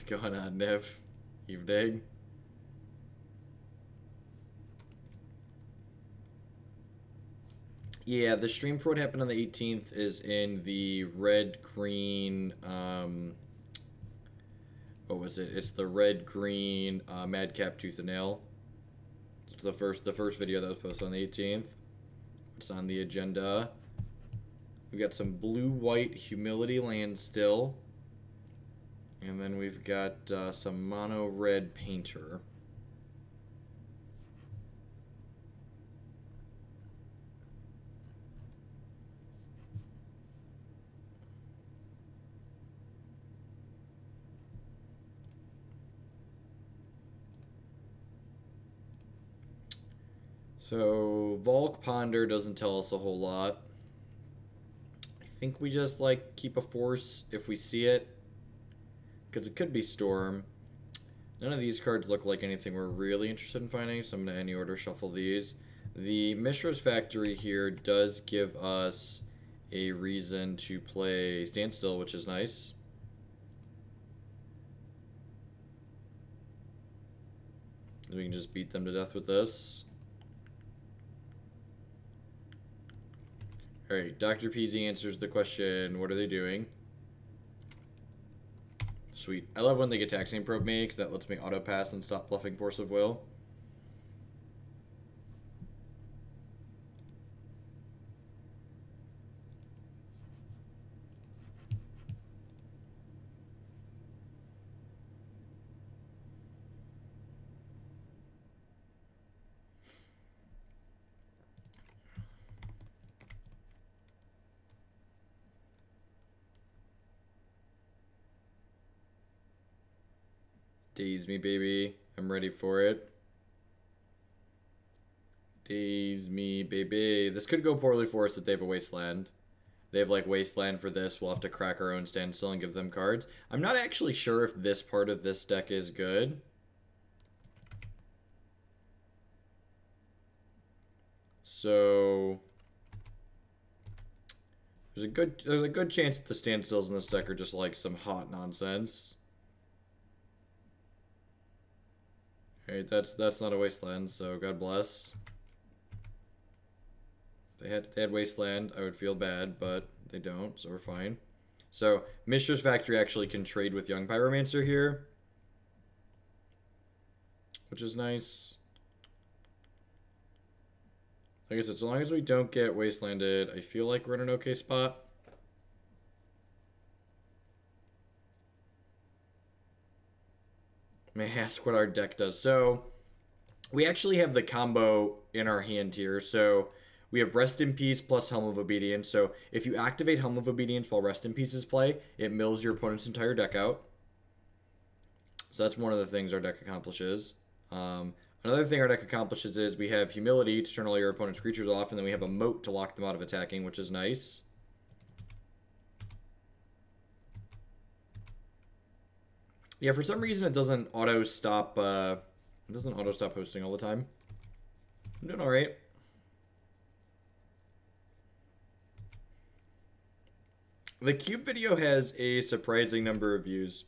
What's going on, Niv? Evening. Yeah, the stream for what happened on the 18th is in the red-green, what was it? It's the red-green Madcap Tooth and Nail. It's the first video that was posted on the 18th. What's on the agenda? We got some blue-white Humility land still. And then we've got some mono-red Painter. So, Volk Ponder doesn't tell us a whole lot. I think we just, like, keep a force if we see it. Because it could be Storm. None of these cards look like anything we're really interested in finding, so I'm going to any order shuffle these. The Mishra's Factory here does give us a reason to play Standstill, which is nice. We can just beat them to death with this. Alright, Dr. Peasy answers the question, what are they doing? Sweet. I love when they get Taxing Probe me, because that lets me auto-pass and stop bluffing Force of Will. Daze me, baby. I'm ready for it. Daze me, baby. This could go poorly for us if they have a Wasteland. They have, like, Wasteland for this. We'll have to crack our own Standstill and give them cards. I'm not actually sure if this part of this deck is good. So there's a good chance that the Standstills in this deck are just, like, some hot nonsense. Alright, that's not a Wasteland, so God bless. If they had Wasteland, I would feel bad, but they don't, so we're fine. So, Mishra's Factory actually can trade with Young Pyromancer here, which is nice. Like I said, so long as we don't get Wastelanded, I feel like we're in an okay spot. May I ask what our deck does? So, we actually have the combo in our hand here. So, we have Rest in Peace plus Helm of Obedience. So, if you activate Helm of Obedience while Rest in Peace is play, it mills your opponent's entire deck out. So, that's one of the things our deck accomplishes. Another thing our deck accomplishes is we have Humility to turn all your opponent's creatures off, and then we have a Moat to lock them out of attacking, which is nice. Yeah, for some reason it doesn't auto-stop hosting all the time. I'm doing alright. The Cube video has a surprising number of views.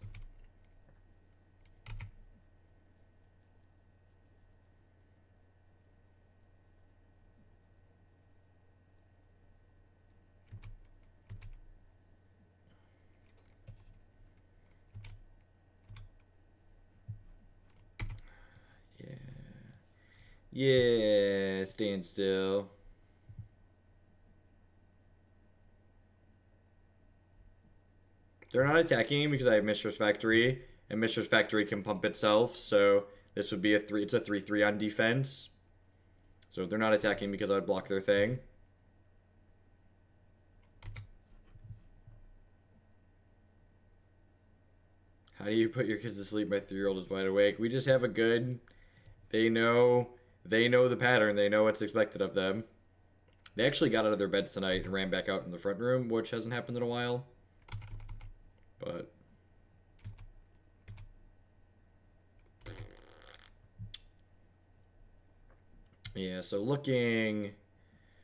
Yeah, Standstill. They're not attacking me because I have Mishra's Factory, and Mishra's Factory can pump itself, so this would be it's a 3/3 on defense. So they're not attacking because I would block their thing. How do you put your kids to sleep? My 3-year-old is wide awake. We just have a good... They know the pattern. They know what's expected of them. They actually got out of their beds tonight and ran back out in the front room, which hasn't happened in a while. But... yeah, so looking...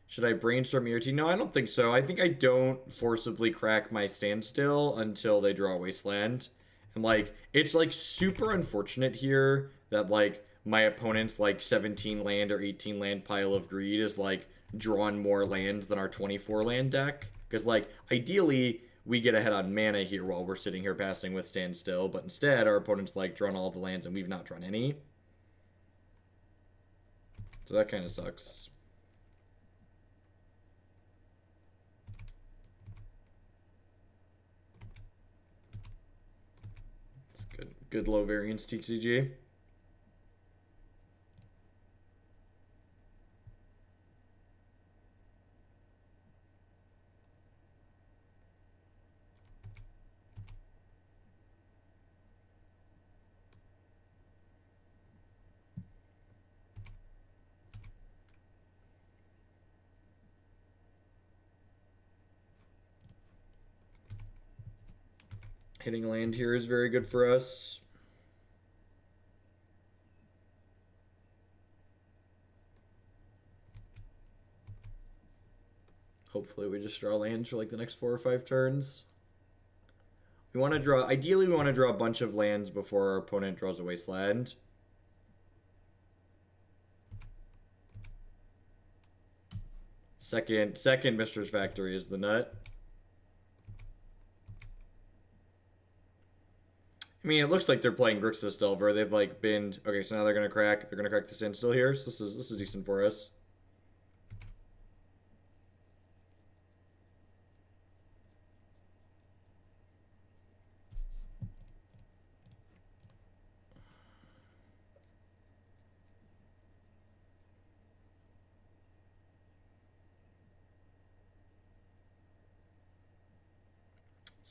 Should I brainstorm ERT? No, I don't think so. I think I don't forcibly crack my Standstill until they draw a Wasteland. And like it's like super unfortunate here that like my opponent's like 17 land or 18 land pile of greed is like drawn more lands than our 24 land deck. Because like ideally we get ahead on mana here while we're sitting here passing with Standstill, but instead our opponent's like drawn all the lands and we've not drawn any. So that kind of sucks. It's good low variance TCG. Hitting land here is very good for us. Hopefully we just draw lands for like the next 4 or 5 turns. We want to draw, ideally we want to draw a bunch of lands before our opponent draws a wasteland. Second Mistress Factory is the nut. I mean, it looks like they're playing Grixis Delver. They've like binned. Okay, so now they're gonna crack. They're gonna crack the Standstill here. So this is decent for us.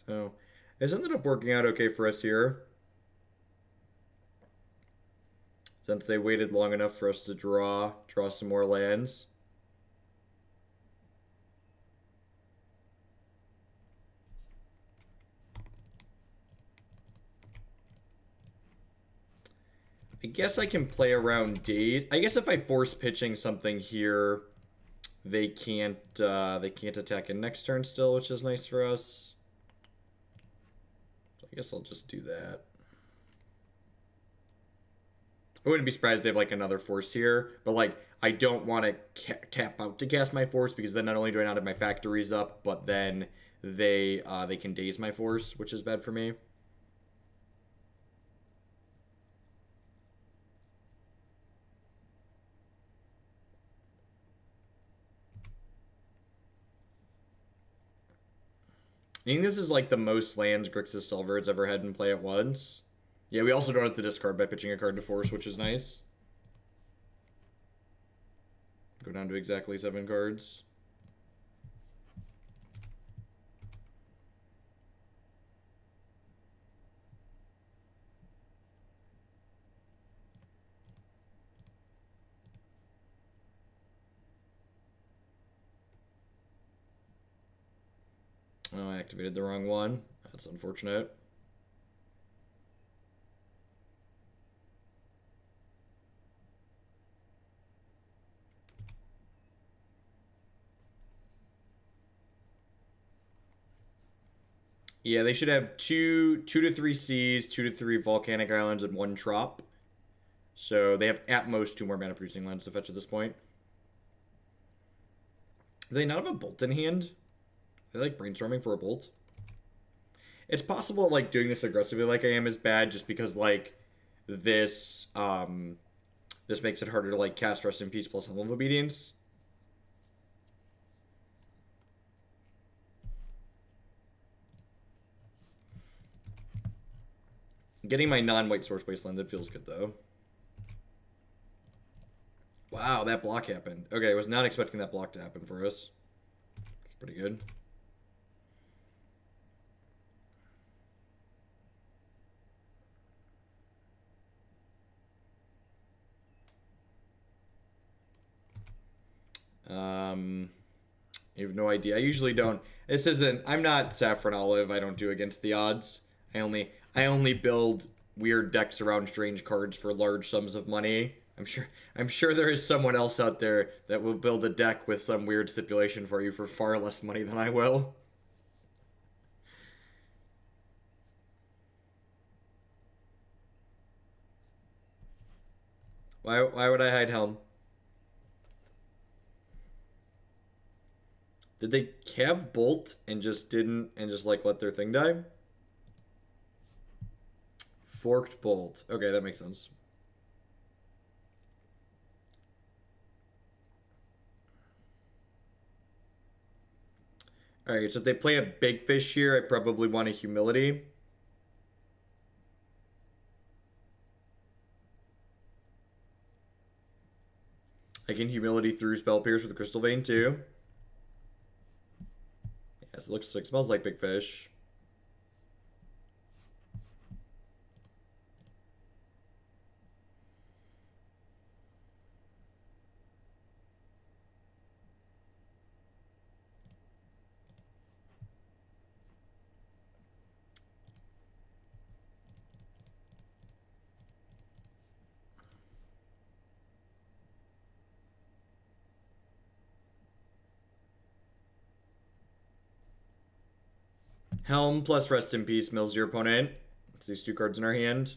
So it's ended up working out okay for us here. Since they waited long enough for us to draw some more lands. I guess I can play around days. I guess if I force pitching something here, they can't attack in next turn still, which is nice for us. So I guess I'll just do that. I wouldn't be surprised if they have like another force here, but like I don't want to tap out to cast my force because then not only do I not have my factories up, but then they can daze my force, which is bad for me. I think this is like the most lands Grixis Delver's ever had in play at once. Yeah, we also don't have to discard by pitching a card to force, which is nice. Go down to exactly 7 cards. Oh, I activated the wrong one. That's unfortunate. Yeah, they should have 2 to 3 seas, 2 to 3 volcanic islands, and 1 trop. So they have at most 2 more mana producing lands to fetch at this point. Do they not have a bolt in hand? Are they like brainstorming for a bolt? It's possible like doing this aggressively like I am is bad just because like this this makes it harder to like cast Rest in Peace plus Helm of Obedience. Getting my non-white source wasteland, it feels good though. Wow, that block happened. Okay, I was not expecting that block to happen for us. It's pretty good. I have no idea. I usually don't. This isn't. I'm not Saffron Olive. I don't do against the odds. I only build weird decks around strange cards for large sums of money. I'm sure there is someone else out there that will build a deck with some weird stipulation for you for far less money than I will. Why would I hide Helm? Did they have Bolt and just didn't and just like let their thing die? Forked Bolt. Okay, that makes sense. Alright, so if they play a big fish here, I probably want a Humility. I can Humility through Spell Pierce with Crystal Vein too. Yes, it looks like, smells like big fish. Helm plus Rest in Peace mills your opponent. It's these two cards in our hand.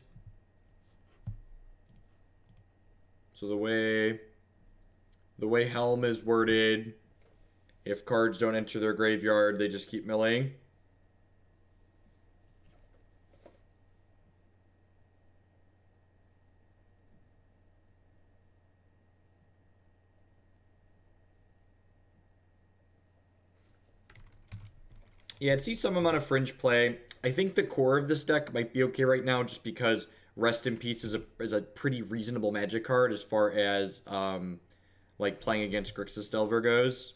So the way Helm is worded, if cards don't enter their graveyard, they just keep milling. Yeah, I'd see some amount of fringe play. I think the core of this deck might be okay right now just because Rest in Peace is a pretty reasonable Magic card as far as like playing against Grixis Delver goes.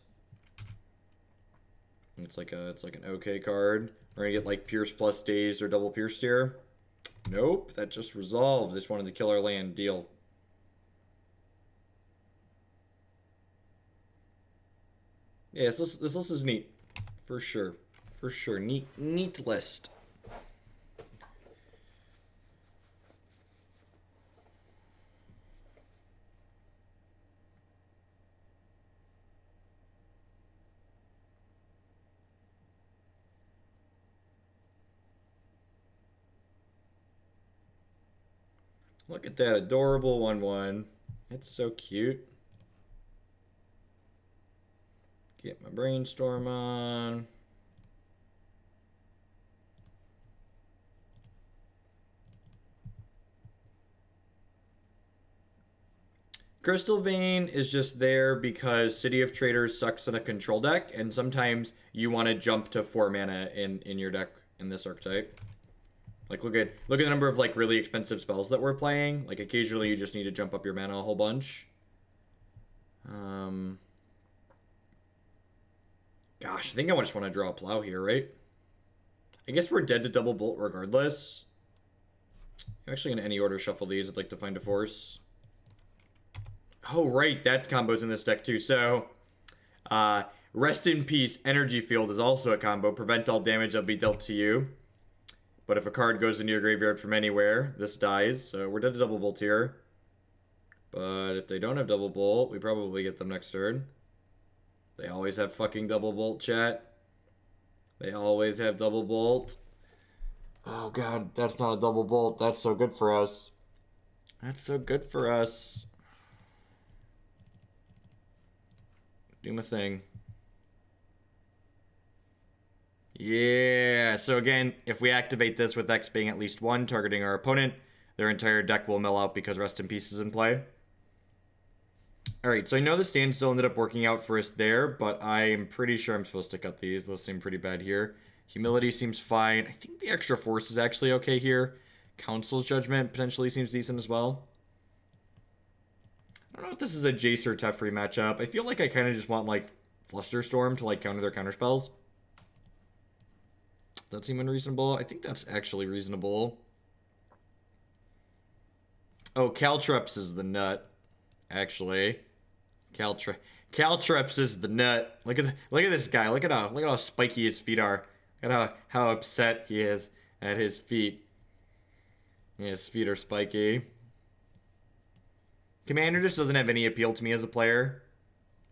It's like an okay card. We're gonna get like Pierce plus Dazed or double Pierced here. Nope, that just resolved. Just wanted to kill our land. Deal. Yeah, this list is neat. For sure. For sure. Neat list. Look at that adorable 1/1. It's so cute. Get my Brainstorm on. Crystal Vein is just there because City of Traders sucks in a control deck, and sometimes you want to jump to 4 mana in your deck in this archetype. Like look at the number of like really expensive spells that we're playing. Like occasionally you just need to jump up your mana a whole bunch. Gosh, I think I just want to draw a plow here, right? I guess we're dead to double bolt regardless. I'm actually in any order shuffle these. I'd like to find a force. Oh, right, that combo's in this deck too. So, Rest in Peace Energy Field is also a combo. Prevent all damage that'll be dealt to you. But if a card goes into your graveyard from anywhere, this dies. So we're dead to double bolt here. But if they don't have double bolt, we probably get them next turn. They always have fucking double bolt, chat. They always have double bolt. Oh god, that's not a double bolt. That's so good for us. That's so good for us. Do my thing. Yeah, so again, if we activate this with X being at least 1, targeting our opponent, their entire deck will mill out because Rest in Peace is in play. Alright, so I know the Standstill ended up working out for us there, but I'm pretty sure I'm supposed to cut these. Those seem pretty bad here. Humility seems fine. I think the extra force is actually okay here. Council's Judgment potentially seems decent as well. I don't know if this is a Jace or Teferi matchup. I feel like I kind of just want, like, Flusterstorm to, like, counter their counterspells. Does that seem unreasonable? I think that's actually reasonable. Oh, Caltrops is the nut, actually. Caltrops is the nut. Look at this guy. Look at how spiky his feet are. Look at how upset he is at his feet. Yeah, his feet are spiky. Commander just doesn't have any appeal to me as a player.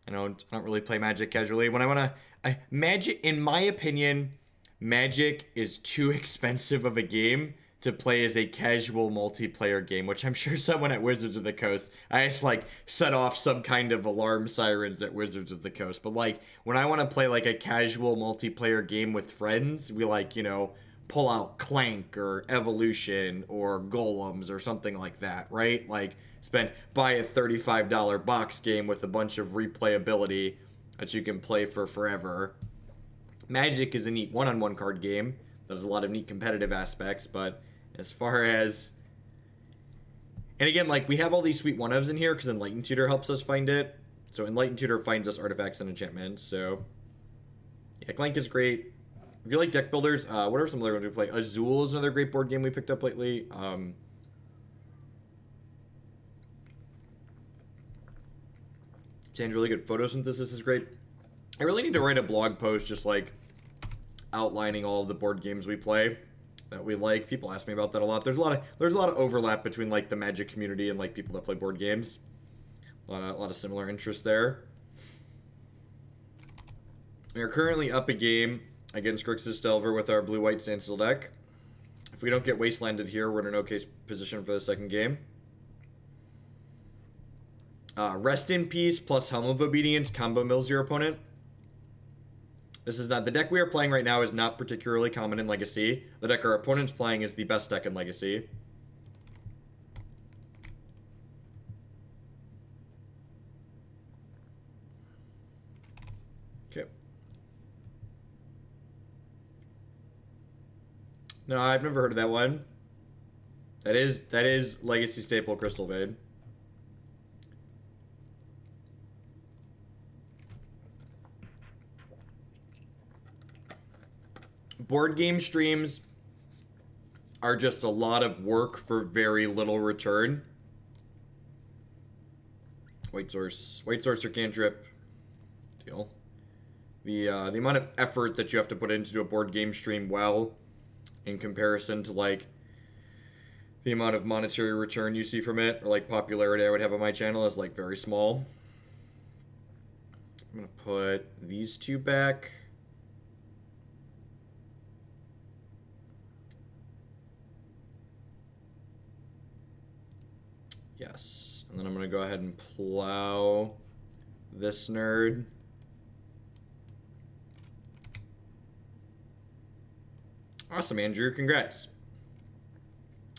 I don't really play Magic casually. When I want to... Magic, in my opinion, Magic is too expensive of a game to play as a casual multiplayer game, which I'm sure someone at Wizards of the Coast, I just like set off some kind of alarm sirens at Wizards of the Coast. But like when I want to play like a casual multiplayer game with friends, we like, you know, pull out Clank or Evolution or Golems or something like that, right? Like buy a $35 box game with a bunch of replayability that you can play for forever. Magic is a neat one-on-one card game. There's a lot of neat competitive aspects, but as far as... And again, like, we have all these sweet one-ofs in here because Enlightened Tutor helps us find it. So Enlightened Tutor finds us artifacts and enchantments, so... Yeah, Clank is great. If you like deck builders, what are some other ones we play? Azul is another great board game we picked up lately. Sounds really good. Photosynthesis is great. I really need to write a blog post just, like, outlining all of the board games we play that we like. People ask me about that a lot. There's a lot of overlap between like the Magic community and like people that play board games. A lot of similar interests there. We are currently up a game against Grixis Delver with our blue-white Standstill deck. If we don't get wastelanded here, we're in an okay position for the second game. Rest in Peace plus Helm of Obedience combo mills your opponent. This is not... The deck we are playing right now is not particularly common in Legacy. The deck our opponent's playing is the best deck in Legacy. Okay. No, I've never heard of that one. That is Legacy staple Crystal Vein. Board game streams are just a lot of work for very little return. White source or cantrip. Deal. The amount of effort that you have to put into a board game stream well, in comparison to like the amount of monetary return you see from it, or like popularity I would have on my channel, is like very small. I'm gonna put these two back. Yes. And then I'm going to go ahead and plow this nerd. Awesome, Andrew. Congrats.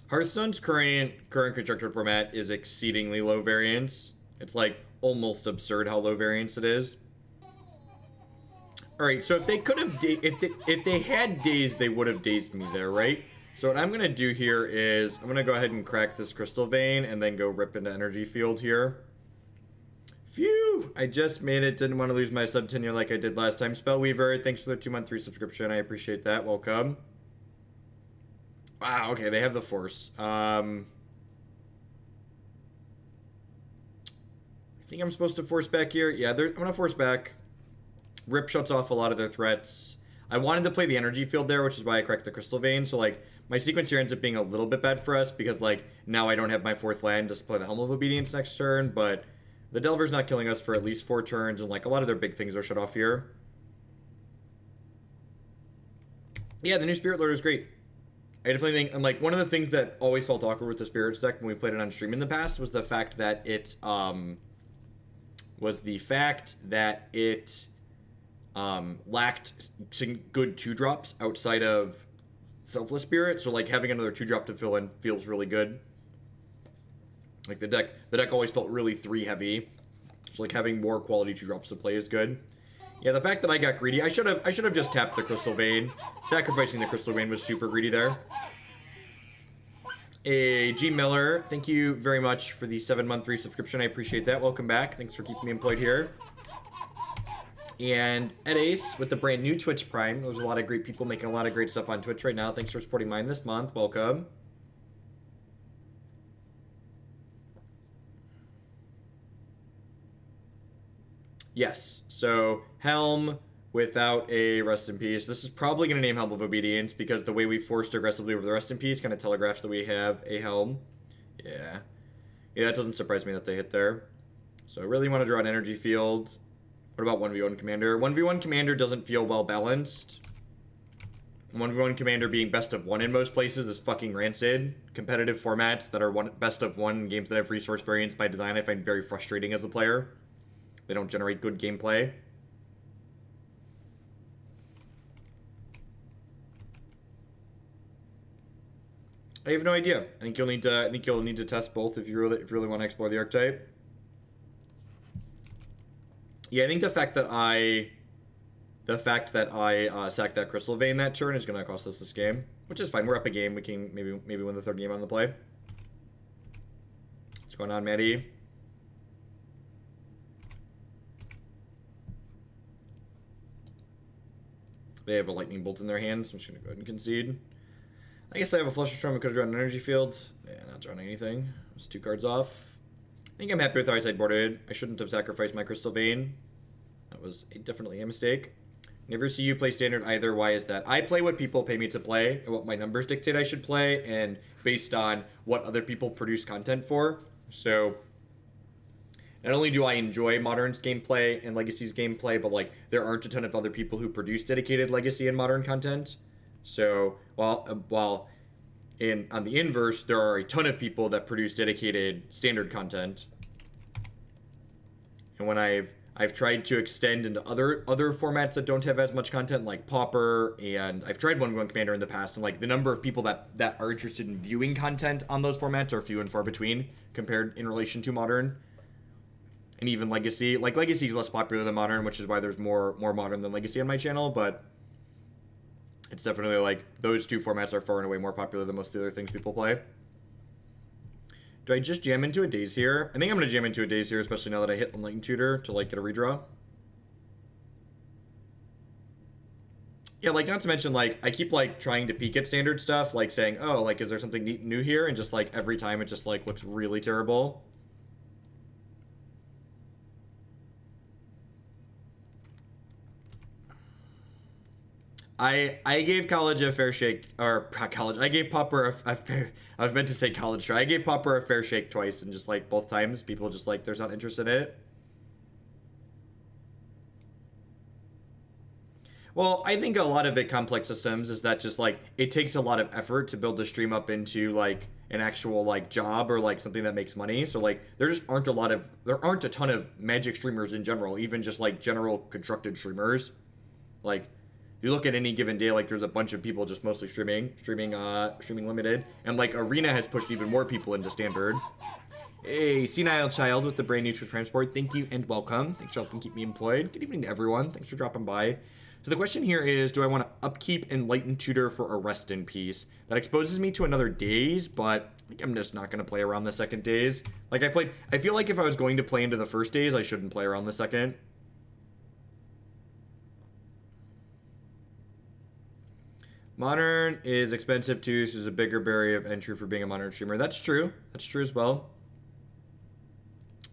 Hearthstone's current constructed format is exceedingly low variance. It's like almost absurd how low variance it is. All right, so if they could have if they had dazed, they would have dazed me there, right? So what I'm going to do here is I'm going to go ahead and crack this Crystal Vein and then go rip into Energy Field here. Phew! I just made it. Didn't want to lose my sub tenure like I did last time. Spellweaver, thanks for the 2-month free subscription. I appreciate that. Welcome. Wow, okay, they have the Force. I think I'm supposed to force back here. Yeah, I'm going to force back. Rip shuts off a lot of their threats. I wanted to play the Energy Field there, which is why I cracked the Crystal Vein. So, like, my sequence here ends up being a little bit bad for us because, like, now I don't have my 4th land to play the Helm of Obedience next turn, but the Delver's not killing us for at least 4 turns, and, like, a lot of their big things are shut off here. Yeah, the new Spirit Lord is great. I definitely think, and, like, one of the things that always felt awkward with the Spirits deck when we played it on stream in the past was the fact that it, lacked some good 2-drops outside of Selfless Spirit, so like having another 2-drop to fill in feels really good. Like the deck always felt really 3 heavy, so like having more quality 2-drops to play is good. Yeah, the fact that I got greedy, I should have just tapped the Crystal Vein. Sacrificing the Crystal Vein was super greedy there. G Miller, thank you very much for the 7-month free subscription. I appreciate that. Welcome back. Thanks for keeping me employed here. And Ed Ace with the brand new Twitch Prime. There's a lot of great people making a lot of great stuff on Twitch right now. Thanks for supporting mine this month. Welcome. Yes, so Helm without a Rest in Peace. This is probably going to name Helm of Obedience because the way we forced aggressively over the Rest in Peace kind of telegraphs that we have a Helm. Yeah. Yeah, that doesn't surprise me that they hit there. So I really want to draw an Energy Field. What about 1v1 Commander? 1v1 Commander doesn't feel well balanced. 1v1 Commander being best of one in most places is fucking rancid. Competitive formats that are best of one games that have resource variance by design I find very frustrating as a player. They don't generate good gameplay. I have no idea. I think you'll need to test both if you really want to explore the archetype. Yeah, I think the fact that I sacked that Crystal Vein that turn is gonna cost us this game, which is fine. We're up a game. We can maybe win the third game on the play. What's going on, Maddie? They have a lightning bolt in their hand, so I'm just gonna go ahead and concede. I guess I have a Flusterstorm. I could have drawn an energy field. Yeah, not drawing anything. It's 2 cards off. I think I'm happy with how I sideboarded. I shouldn't have sacrificed my Crystal Vein. That was definitely a mistake. Never see you play Standard either. Why is that? I play what people pay me to play and what my numbers dictate I should play, and based on what other people produce content for. So not only do I enjoy Modern's gameplay and Legacy's gameplay, but like there aren't a ton of other people who produce dedicated Legacy and Modern content. So while on the inverse, there are a ton of people that produce dedicated Standard content. And when I've tried to extend into other formats that don't have as much content, like Pauper, and I've tried 1v1 Commander in the past, and like the number of people that are interested in viewing content on those formats are few and far between compared in relation to Modern. And even Legacy. Like, Legacy is less popular than Modern, which is why there's more Modern than Legacy on my channel, but it's definitely like those two formats are far and away more popular than most of the other things people play. Do I just jam into a Daze here? I think I'm going to jam into a Daze here, especially now that I hit Enlightened Tutor to like get a redraw. Yeah, like not to mention like I keep like trying to peek at Standard stuff, like saying, oh, like is there something neat new here? And just like every time it just like looks really terrible. I gave college a fair shake, or college. I gave Pauper a fair. I was meant to say college try. I gave Pauper a fair shake twice, and just like both times, people just like there's not interest in it. Well, I think a lot of it complex systems is that just like it takes a lot of effort to build a stream up into like an actual like job or like something that makes money. So like there aren't a ton of Magic streamers in general, even just like general constructed streamers. Like you look at any given day, like there's a bunch of people just mostly streaming limited, and like Arena has pushed even more people into Standard. Hey, Senile Child with the brand new Twitch transport, thank you and welcome. Thanks for helping keep me employed. Good evening to everyone. Thanks for dropping by. So the question here is, do I want to upkeep Enlightened Tutor for a Rest in Peace? That exposes me to another Daze, but I think I'm just not going to play around the second Daze. Like I feel like if I was going to play into the first Daze, I shouldn't play around the second. Modern is expensive too, so there's a bigger barrier of entry for being a Modern streamer. That's true. That's true as well.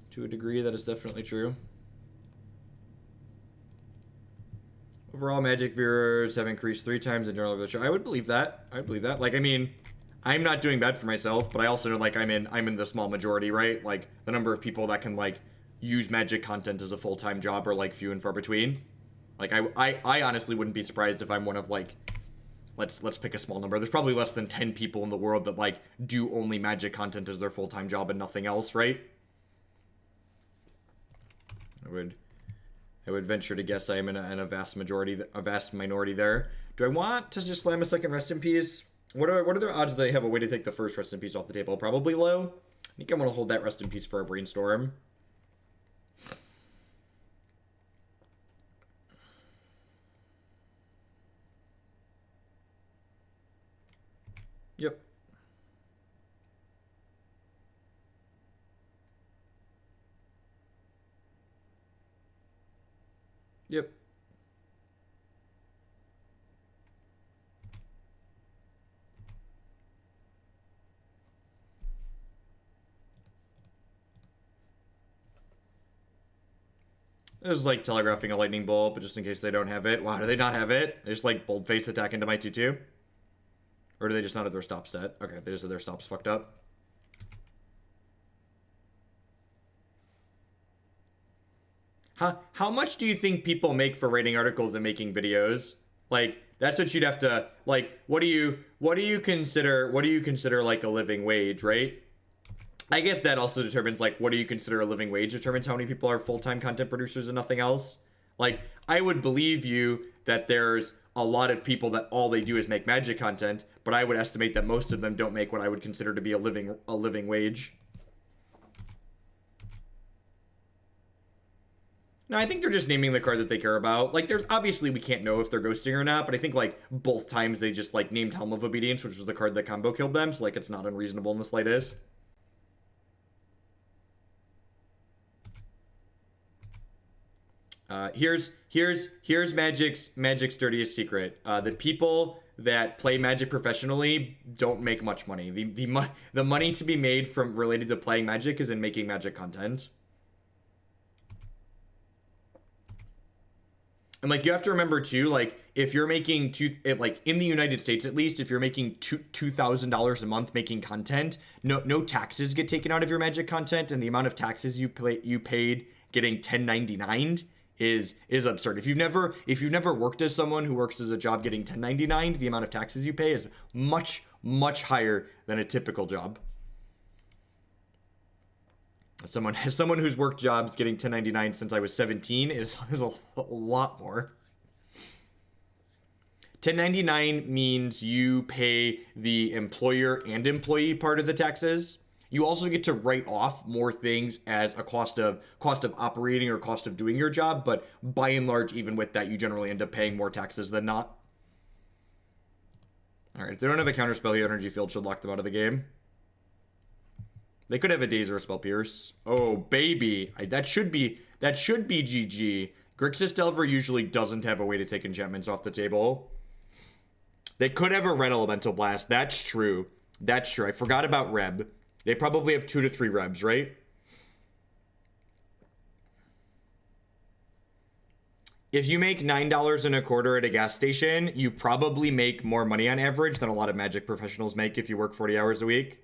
To a degree, that is definitely true. Overall, Magic viewers have increased 3 times in general over the show. I would believe that. I would believe that. Like, I mean, I'm not doing bad for myself, but I also know, like, I'm in the small majority, right? Like, the number of people that can, like, use Magic content as a full-time job are, like, few and far between. Like, I honestly wouldn't be surprised if I'm one of, like, let's pick a small number. There's probably less than 10 people in the world that, like, do only Magic content as their full-time job and nothing else, right? I would venture to guess I am in a vast minority there. Do I want to just slam a second Rest in Peace? What are the odds that they have a way to take the first Rest in Peace off the table? Probably low. I think I'm going to hold that Rest in Peace for a Brainstorm. Yep. Yep. This is like telegraphing a lightning bolt, but just in case they don't have it. Wow, do they not have it? They just like boldface attack into my 2/2? Or do they just not have their stop set? Okay, they just have their stops fucked up. How much do you think people make for writing articles and making videos? Like, That's what you'd have to, like, what do you consider like a living wage, right? I guess that also determines, like, what do you consider a living wage determines how many people are full-time content producers and nothing else. Like, I would believe you that there's a lot of people that all they do is make Magic content, but I would estimate that most of them don't make what I would consider to be a living wage. No, I think they're just naming the card that they care about. Like, there's obviously, we can't know if they're ghosting or not, but I think, like, both times they just, like, named Helm of Obedience, which was the card that combo killed them, so, like, it's not unreasonable in the slightest. Here's Magic's dirtiest secret. The people that play Magic professionally don't make much money. The money to be made from related to playing Magic is in making Magic content. And, like, you have to remember too, like, if you're making like in the United States at least, if you're making $2,000 a month making content, no taxes get taken out of your Magic content, and the amount of taxes you paid getting 1099'd is absurd. If you've never worked as someone who works as a job getting 1099'd, the amount of taxes you pay is much higher than a typical job. As someone who's worked jobs getting 1099 since I was 17 is a lot more. 1099 means you pay the employer and employee part of the taxes. You also get to write off more things as a cost of operating or cost of doing your job, but by and large, even with that, you generally end up paying more taxes than not. All right, if they don't have a counterspell here, Energy Field should lock them out of the game. They could have a Daze or a Spell Pierce. Oh, baby. That should be GG. Grixis Delver usually doesn't have a way to take enchantments off the table. They could have a Red Elemental Blast. That's true. I forgot about Reb. They probably have 2 to 3 Rebs, right? If you make $9.25 at a gas station, you probably make more money on average than a lot of Magic professionals make if you work 40 hours a week.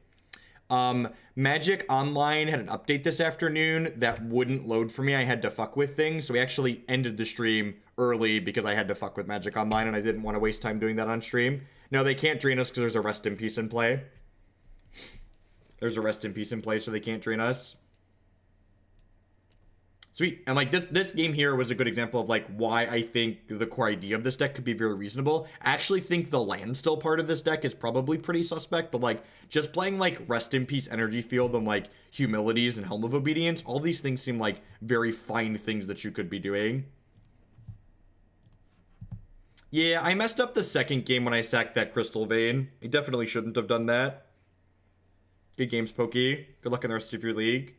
Magic Online had an update this afternoon that wouldn't load for me. I had to fuck with things, so we actually ended the stream early because I had to fuck with Magic Online and I didn't want to waste time doing that on stream. No, they can't drain us because there's a Rest in Peace in play. There's a Rest in Peace in play, so they can't drain us. Sweet. And, like, this game here was a good example of, like, why I think the core idea of this deck could be very reasonable. I actually think the landstill part of this deck is probably pretty suspect, but, like, just playing, like, Rest in Peace Energy Field and, like, Humilities and Helm of Obedience, all these things seem like very fine things that you could be doing. Yeah, I messed up the second game when I sacked that Crystal Vein. I definitely shouldn't have done that. Good games, Pokey. Good luck in the rest of your league.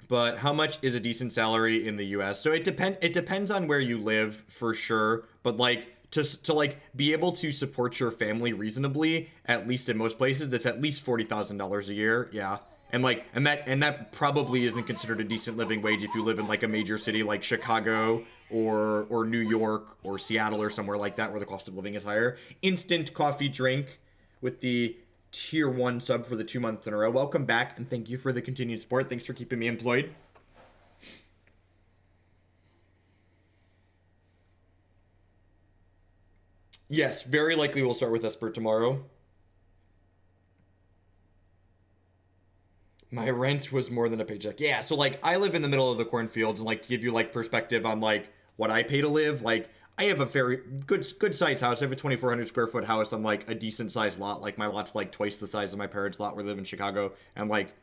But how much is a decent salary in the US? So it depends on where you live for sure. But like to like be able to support your family reasonably, at least in most places, it's at least $40,000 a year. Yeah. And like and that probably isn't considered a decent living wage if you live in like a major city like Chicago or New York or Seattle or somewhere like that where the cost of living is higher. Instant coffee drink with the tier 1 sub for the 2 months in a row. Welcome back and thank you for the continued support. Thanks for keeping me employed. Yes, very likely we'll start with Esper tomorrow. My rent was more than a paycheck. Yeah, so like I live in the middle of the cornfields, and like to give you like perspective on like what I pay to live, like I have a very good size house. I have a 2,400 square foot house on like a decent sized lot. Like my lot's like twice the size of my parents' lot. We live in Chicago, and like,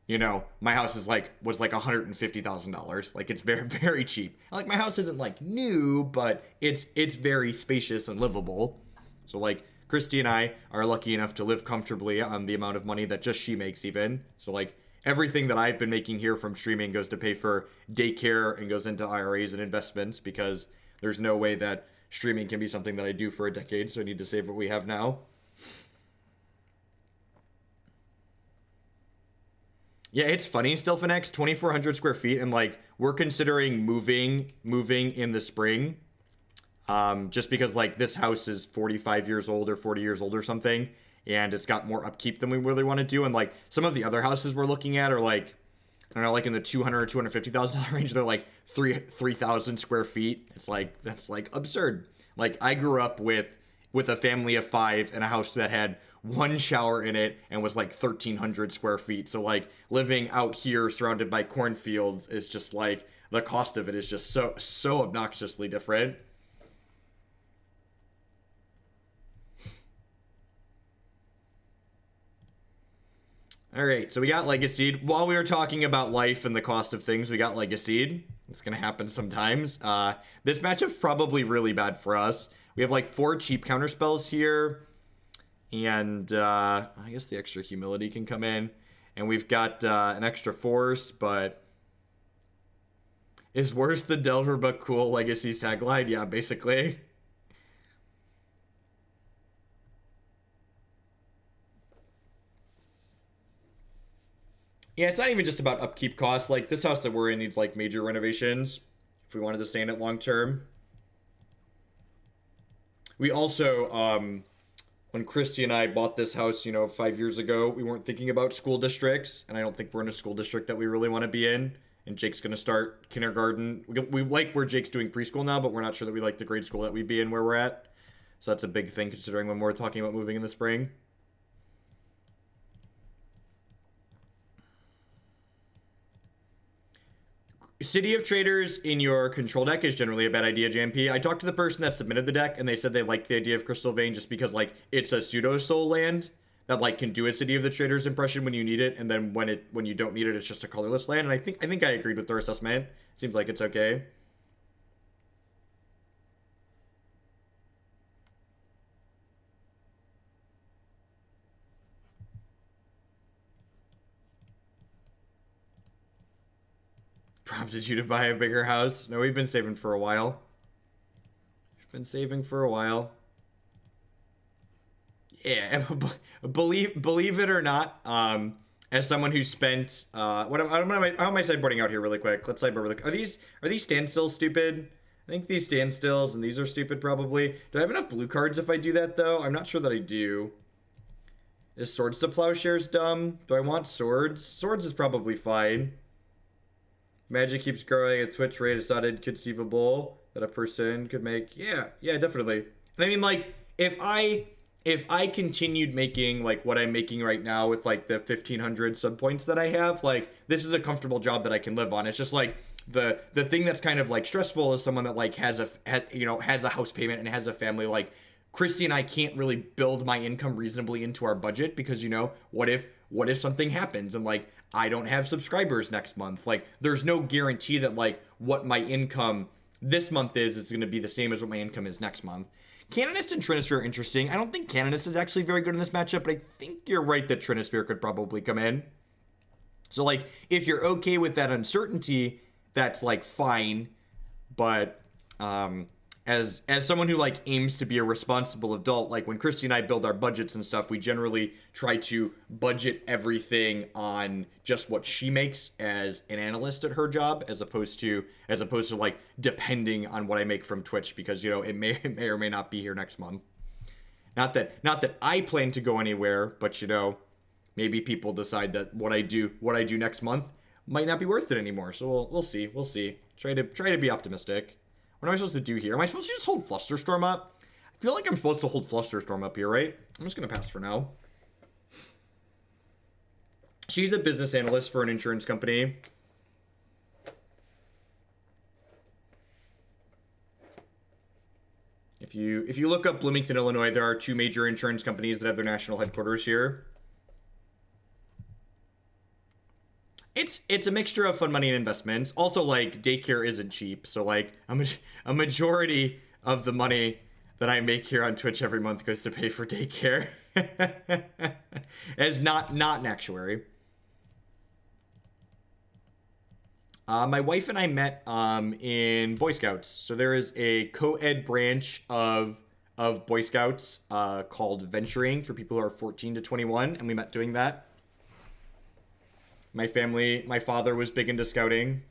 you know, my house is like was like $150,000. Like it's very cheap. Like my house isn't like new, but it's very spacious and livable. So like Christy and I are lucky enough to live comfortably on the amount of money that just she makes even. So like everything that I've been making here from streaming goes to pay for daycare and goes into IRAs and investments because there's no way that streaming can be something that I do for a decade, so I need to save what we have now. Yeah, it's funny, Stilphinex, 2,400 square feet, and like we're considering moving in the spring. Just because like this house is 45 years old or 40 years old or something, and it's got more upkeep than we really want to do. And like some of the other houses we're looking at are like I don't know, like in the $200,000 or $250,000 range, they're like 3,000 square feet. It's like, that's like absurd. Like, I grew up with a family of 5 in a house that had 1 shower in it and was like 1,300 square feet. So like living out here surrounded by cornfields is just like, the cost of it is just so obnoxiously different. All right, so we got Legacied. While we were talking about life and the cost of things, we got Legacied. It's going to happen sometimes. This matchup's probably really bad for us. We have like 4 cheap counter spells here. And I guess the extra humility can come in. And we've got an extra force, but is worse the Delver but cool Legacy's tagline? Yeah, basically. Yeah, it's not even just about upkeep costs. Like, this house that we're in needs, like, major renovations if we wanted to stay in it long term. We also, when Christy and I bought this house, 5 years ago, we weren't thinking about school districts, and I don't think we're in a school district that we really want to be in. And Jake's going to start kindergarten. We like where Jake's doing preschool now, but we're not sure that we like the grade school that we'd be in where we're at. So that's a big thing considering when we're talking about moving in the spring. City of Traders in your control deck is generally a bad idea, JMP. I talked to the person that submitted the deck, and they said they liked the idea of Crystal Vein just because, like, it's a pseudo-soul land that, like, can do a City of the Traders impression when you need it, and then when you don't need it, it's just a colorless land. And I think I agreed with their assessment. Seems like it's okay. Prompted you to buy a bigger house? No, we've been saving for a while. We've been saving for a while. Yeah, believe it or not, as someone who spent how am I sideboarding out here really quick? Let's sideboard really quick. Are these standstills stupid? I think these standstills and these are stupid probably. Do I have enough blue cards if I do that though? I'm not sure that I do. Is Swords to Plowshares dumb? Do I want Swords? Swords is probably fine. Magic keeps growing at Twitch rate. It's not inconceivable that a person could make. Yeah, definitely. And I mean, like, if I continued making like what I'm making right now with like the 1,500 sub points that I have, like, this is a comfortable job that I can live on. It's just like the thing that's kind of like stressful is someone that like has a house payment and has a family. Like, Christy and I can't really build my income reasonably into our budget because, what if something happens and like I don't have subscribers next month? Like, there's no guarantee that like what my income this month is going to be the same as what my income is next month. Canonist and Trinisphere are interesting. I don't think Canonist is actually very good in this matchup, but I think you're right that Trinisphere could probably come in. So like, if you're okay with that uncertainty, that's like fine. But as someone who like aims to be a responsible adult, like when Christy and I build our budgets and stuff, we generally try to budget everything on just what she makes as an analyst at her job, as opposed to like depending on what I make from Twitch, because it may or may not be here next month. Not that I plan to go anywhere, but maybe people decide that what I do next month might not be worth it anymore. So we'll see. Try to be optimistic. What am I supposed to do here? Am I supposed to just hold Flusterstorm up? I feel like I'm supposed to hold Flusterstorm up here, right? I'm just going to pass for now. She's a business analyst for an insurance company. If you look up Bloomington, Illinois, there are 2 major insurance companies that have their national headquarters here. It's a mixture of fun money and investments. Also, like, daycare isn't cheap, so like a majority of the money that I make here on Twitch every month goes to pay for daycare. As not an actuary. My wife and I met in Boy Scouts. So there is a co-ed branch of Boy Scouts called Venturing for people who are 14 to 21, and we met doing that. My father was big into scouting.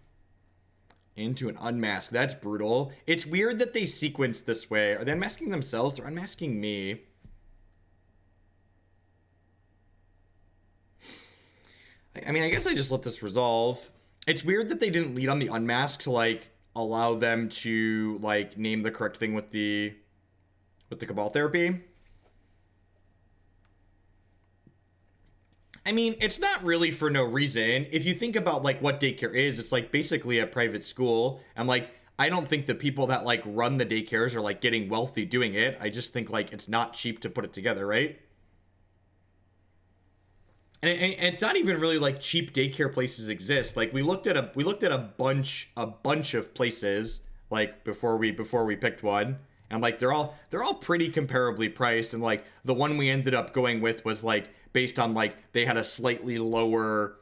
Into an unmask. That's brutal. It's weird that they sequence this way. Are they unmasking themselves? They're unmasking me. I mean, I guess I just let this resolve. It's weird that they didn't lead on the unmask to, like, allow them to, like, name the correct thing with the Cabal therapy. I mean, it's not really for no reason. If you think about, like, what daycare is, it's, like, basically a private school. And, like, I don't think the people that, like, run the daycares are, like, getting wealthy doing it. I just think, like, it's not cheap to put it together, right? And it's not even really like cheap daycare places exist. Like we looked at a bunch of places like before we picked one, and like they're all pretty comparably priced. And like the one we ended up going with was like based on like they had a slightly lower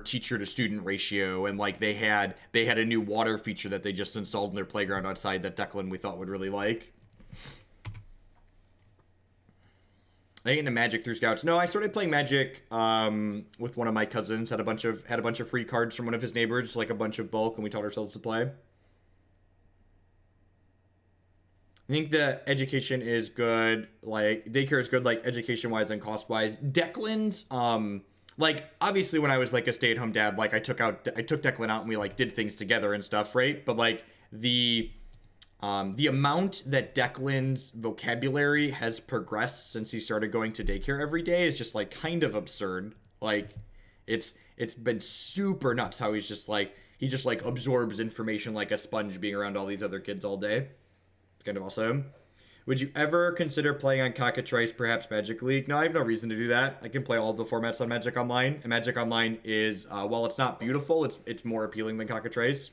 teacher to student ratio, and like they had a new water feature that they just installed in their playground outside that Declan we thought would really like. I get into Magic through Scouts. No, I started playing Magic with one of my cousins. Had a bunch of free cards from one of his neighbors, like a bunch of bulk, and we taught ourselves to play. I think the education is good. Like daycare is good, like education wise and cost wise. Declan's, like obviously when I was like a stay at home dad, like I took Declan out and we like did things together and stuff, right? But like the amount that Declan's vocabulary has progressed since he started going to daycare every day is just like kind of absurd. Like it's been super nuts how he just like absorbs information like a sponge being around all these other kids all day. It's kind of awesome. Would you ever consider playing on Cockatrice, perhaps Magic League? No, I have no reason to do that. I can play all of the formats on Magic Online. And Magic Online is, while it's not beautiful, it's more appealing than Cockatrice.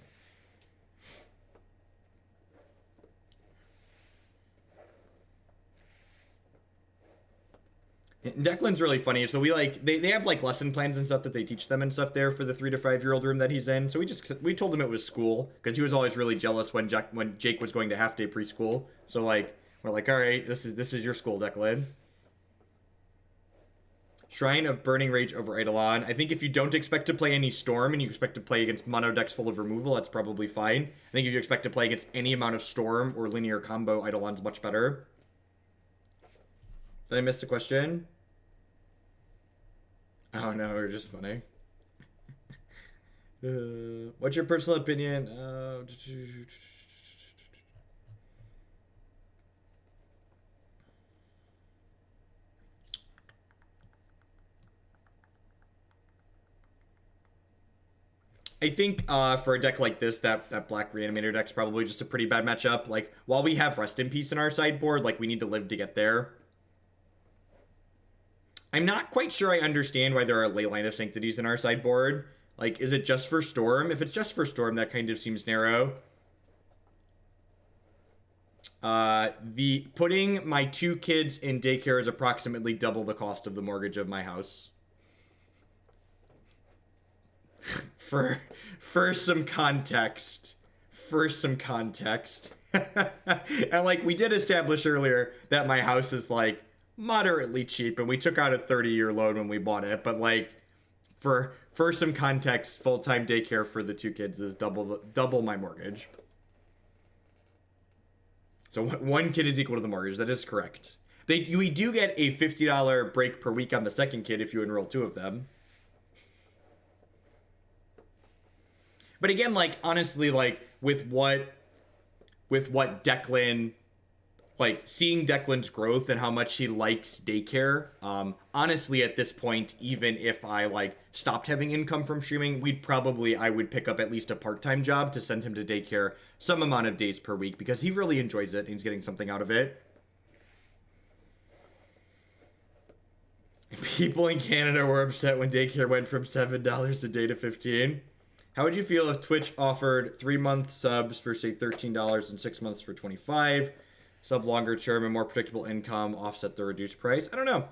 Declan's really funny. So we like they have like lesson plans and stuff that they teach them and stuff there for the 3 to 5 year old room that he's in. So we told him it was school because he was always really jealous when Jake was going to half day preschool. So like we're like, all right, this is your school, Declan. Shrine of Burning Rage over Eidolon. I think if you don't expect to play any Storm and you expect to play against mono decks full of removal, that's probably fine. I think if you expect to play against any amount of Storm or linear combo, Eidolon's much better. Did I miss the question? Oh no, we're just funny. What's your personal opinion? I think for a deck like this, that Black Reanimator deck's probably just a pretty bad matchup. Like, while we have Rest in Peace in our sideboard, like, we need to live to get there. I'm not quite sure I understand why there are Leyline of Sanctities in our sideboard. Like, is it just for Storm? If it's just for Storm, that kind of seems narrow. The putting my 2 kids in daycare is approximately double the cost of the mortgage of my house. For some context. And like we did establish earlier that my house is like moderately cheap, and we took out a 30-year loan when we bought it, but like for some context, full-time daycare for the 2 kids is double my mortgage. So 1 kid is equal to the mortgage. That is correct. We do get a $50 break per week on the second kid if you enroll 2 of them. But again, like honestly, like with what Declan, like seeing Declan's growth and how much he likes daycare, honestly at this point, even if I like stopped having income from streaming, I would pick up at least a part-time job to send him to daycare some amount of days per week because he really enjoys it and he's getting something out of it. People in Canada were upset when daycare went from $7 a day to $15. How would you feel if Twitch offered 3-month subs for say $13 and 6 months for $25? Sub longer term and more predictable income offset the reduced price. I don't know.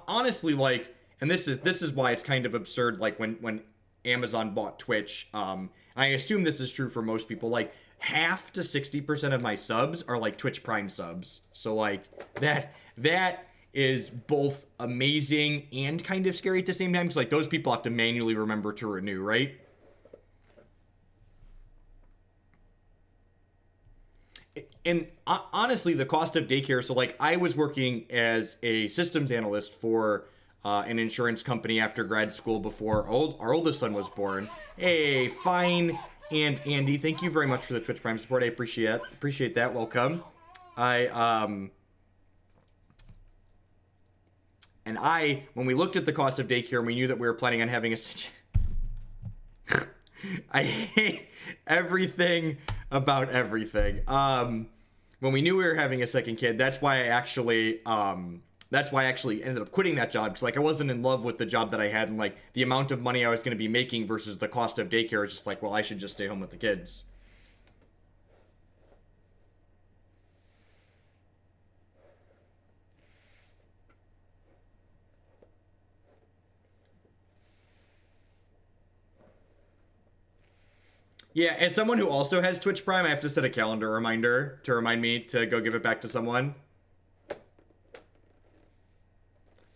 Honestly, like, and this is why it's kind of absurd. Like when Amazon bought Twitch, I assume this is true for most people. Like half to 60% of my subs are like Twitch Prime subs. So like that is both amazing and kind of scary at the same time, because like those people have to manually remember to renew, right? And honestly, the cost of daycare, so like I was working as a systems analyst for an insurance company after grad school before our oldest son was born. Hey, Fine and Andy, thank you very much for the Twitch Prime support. I appreciate that. Welcome. When we looked at the cost of daycare and we knew that we were planning on having a I hate everything about everything. When we knew we were having a second kid, that's why I actually ended up quitting that job, because like I wasn't in love with the job that I had, and like the amount of money I was going to be making versus the cost of daycare is just like, well, I should just stay home with the kids. Yeah, as someone who also has Twitch Prime, I have to set a calendar reminder to remind me to go give it back to someone.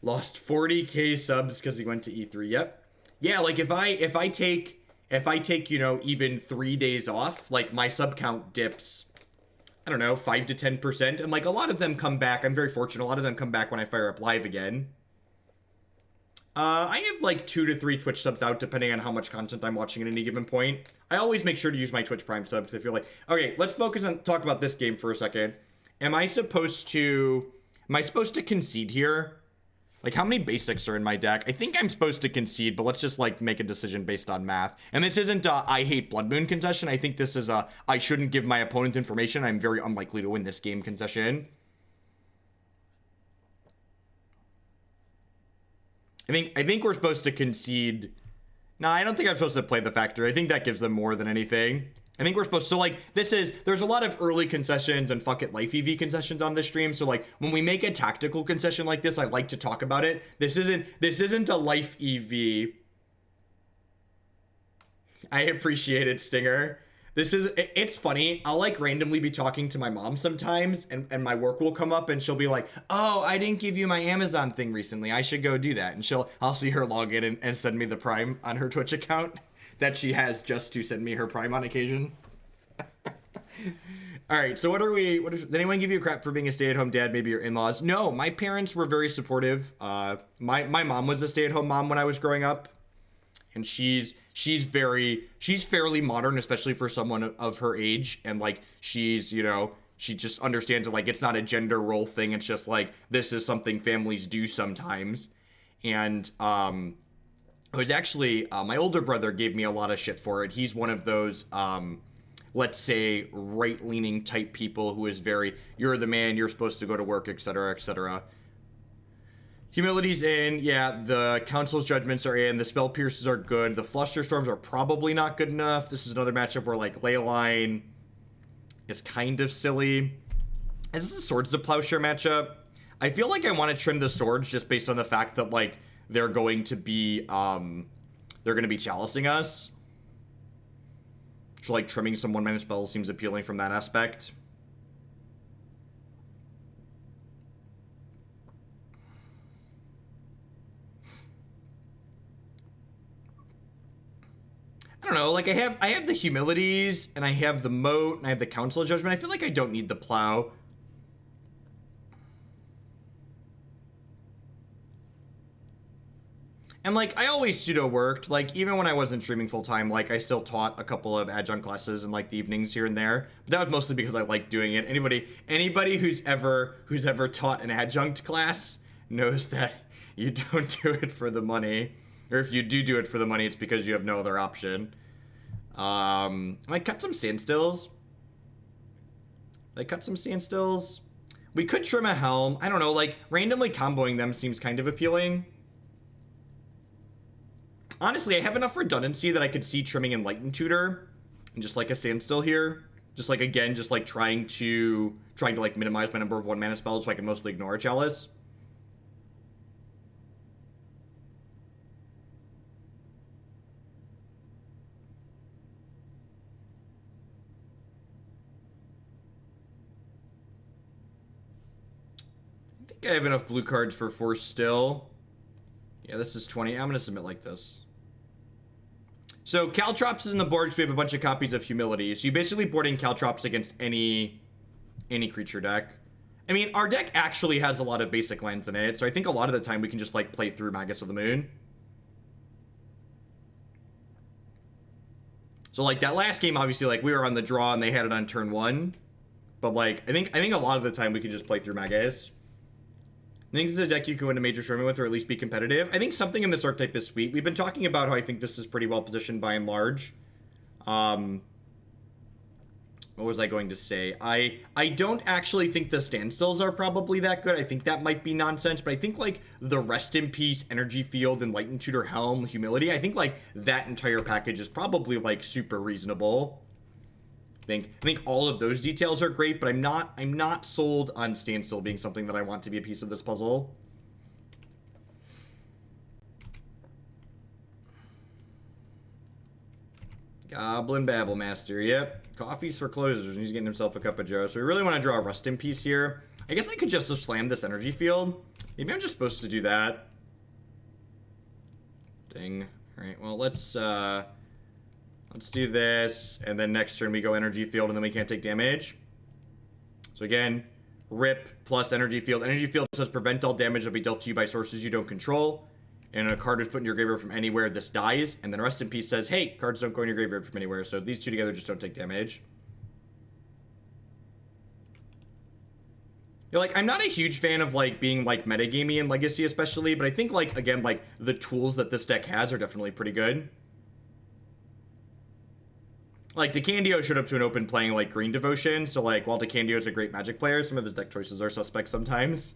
Lost 40k subs because he went to E3. Yep. Yeah, like if I take, you know, even 3 days off, like my sub count dips, I don't know, 5 to 10%. And like a lot of them come back. I'm very fortunate. A lot of them come back when I fire up live again. I have like 2 to 3 Twitch subs out depending on how much content I'm watching at any given point. I always make sure to use my Twitch Prime subs if you're like, okay, let's talk about this game for a second. Am I supposed to concede here? Like, how many basics are in my deck? I think I'm supposed to concede, but let's just like make a decision based on math. And this isn't a I hate Blood Moon concession. I think this is a I shouldn't give my opponent information. I'm very unlikely to win this game concession. I think we're supposed to concede. No, I don't think I'm supposed to play the factor. I think that gives them more than anything. I think we're supposed to, like, there's a lot of early concessions and fuck it life EV concessions on this stream. So like when we make a tactical concession like this, I like to talk about it. This isn't a life EV. I appreciate it, Stinger. It's funny. I'll like randomly be talking to my mom sometimes and my work will come up and she'll be like, oh, I didn't give you my Amazon thing recently. I should go do that. And I'll see her log in and send me the Prime on her Twitch account that she has just to send me her Prime on occasion. All right. So did anyone give you crap for being a stay-at-home dad? Maybe your in-laws? No, my parents were very supportive. My mom was a stay-at-home mom when I was growing up. And she's fairly modern, especially for someone of her age. And like, she just understands that like, it's not a gender role thing. It's just like, this is something families do sometimes. And, it was actually, my older brother gave me a lot of shit for it. He's one of those, let's say right-leaning type people who is very, you're the man, you're supposed to go to work, etc., etc. Humility's in, yeah, the Council's Judgments are in, the Spell Pierces are good, the Flusterstorms are probably not good enough. This is another matchup where, like, Leyline is kind of silly. Is this a Swords of Plowshare matchup? I feel like I want to trim the swords just based on the fact that, like, they're going to be chalicing us. So, like, trimming some 1-mana spells seems appealing from that aspect. I don't know, like I have the Humilities, and I have the Moat, and I have the Council of Judgment. I feel like I don't need the Plow. And like, I always pseudo-worked, like, even when I wasn't streaming full-time, like, I still taught a couple of adjunct classes in, like, the evenings here and there. But that was mostly because I liked doing it. Anybody who's ever taught an adjunct class knows that you don't do it for the money. Or if you do it for the money, it's because you have no other option. I cut some standstills. We could trim a Helm. I don't know, like, randomly comboing them seems kind of appealing. Honestly, I have enough redundancy that I could see trimming Enlightened Tutor and just like a Standstill here. Just like, again, just like trying to like minimize my number of 1-mana spells so I can mostly ignore a Chalice. I think I have enough blue cards for Force still. Yeah, this is 20. I'm going to submit like this. So Caltrops is in the board because we have a bunch of copies of Humility. So you basically board in Caltrops against any creature deck. I mean, our deck actually has a lot of basic lands in it, so I think a lot of the time we can just, like, play through Magus of the Moon. So, like, that last game, obviously, like, we were on the draw and they had it on turn 1. But, like, I think a lot of the time we can just play through Magus. I think this is a deck you can win a major tournament with, or at least be competitive. I think something in this archetype is sweet. We've been talking about how I think this is pretty well positioned by and large. What was I going to say? I don't actually think the standstills are probably that good. I think that might be nonsense, but I think, like, the Rest in Peace, Energy Field, Enlightened Tutor, Helm, Humility, I think, like, that entire package is probably, like, super reasonable. I think all of those details are great, but I'm not sold on Standstill being something that I want to be a piece of this puzzle. Goblin Babble Master, yep. Coffees for closers, and he's getting himself a cup of joe. So we really want to draw a Rest in Peace here. I guess I could just have slammed this energy field. Maybe I'm just supposed to do that. Dang. Alright, well, let's do this, and then next turn we go energy field, and then we can't take damage. So again, rip plus energy field. Energy field says prevent all damage that will be dealt to you by sources you don't control. And a card is put in your graveyard from anywhere, this dies. And then Rest in Peace says, hey, cards don't go in your graveyard from anywhere. So these two together just don't take damage. You're like, I'm not a huge fan of, like, being, like, metagamey in Legacy especially, but I think, like, again, like, the tools that this deck has are definitely pretty good. Like, DeCandio showed up to an open playing, like, Green Devotion, so, like, while DeCandio is a great Magic player, some of his deck choices are suspect sometimes.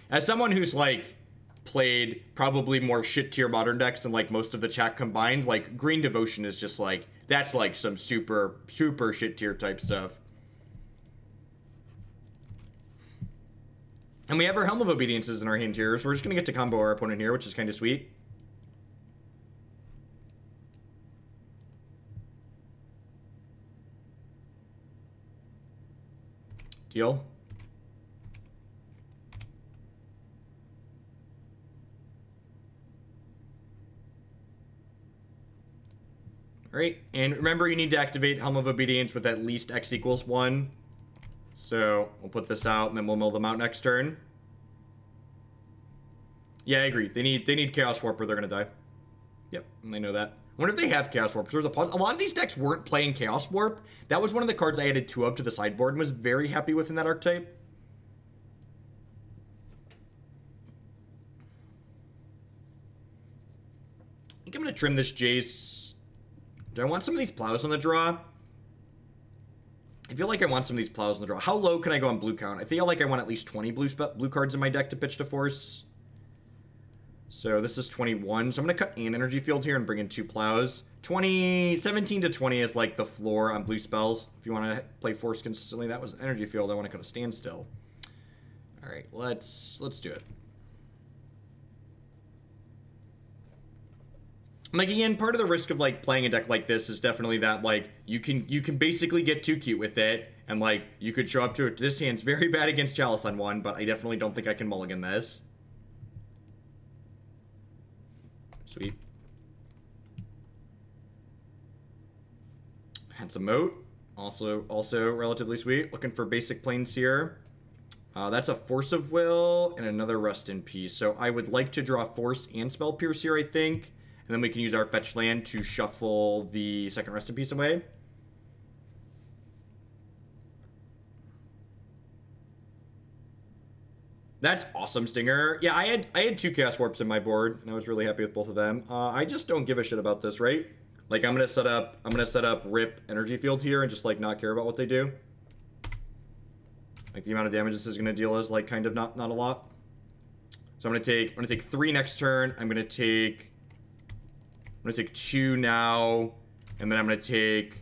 As someone who's, like, played probably more shit-tier Modern decks than, like, most of the chat combined, like, Green Devotion is just, like, that's, like, some super, super shit-tier type stuff. And we have our Helm of Obediences in our hand here, so we're just gonna get to combo our opponent here, which is kind of sweet. Deal. Alright, and remember you need to activate Helm of Obedience with at least X equals 1. So, we'll put this out, and then we'll mill them out next turn. Yeah, I agree. They need Chaos Warp or they're gonna die. Yep, and they know that. I wonder if they have Chaos Warp. There's a lot of these decks weren't playing Chaos Warp. That was one of the cards I added 2 of to the sideboard and was very happy with in that archetype. I think I'm gonna trim this Jace. Do I want some of these plows on the draw? I feel like I want some of these plows on the draw. How low can I go on blue count? I feel like I want at least 20 blue cards in my deck to pitch to force. So this is 21. So I'm going to cut an energy field here and bring in 2 plows. 17 to 20 is like the floor on blue spells. If you want to play force consistently, that was an energy field. I want to cut a standstill. All right, let's do it. Like, again, part of the risk of, like, playing a deck like this is definitely that, like, you can basically get too cute with it, and, like, you could show up to it. This hand's very bad against Chalice on 1, but I definitely don't think I can mulligan this. Sweet. Had some Moat. Also relatively sweet. Looking for basic planes here. That's a Force of Will and another Rest in Peace. So I would like to draw Force and Spell Pierce here, I think. And then we can use our fetch land to shuffle the second Rest in Peace away. That's awesome, Stinger. Yeah, I had 2 Chaos Warps in my board, and I was really happy with both of them. I just don't give a shit about this, right? Like, I'm gonna set up Rip Energy Field here and just, like, not care about what they do. Like, the amount of damage this is gonna deal is, like, kind of not a lot. So I'm gonna take 3 next turn. I'm gonna take 2 now, and then I'm gonna take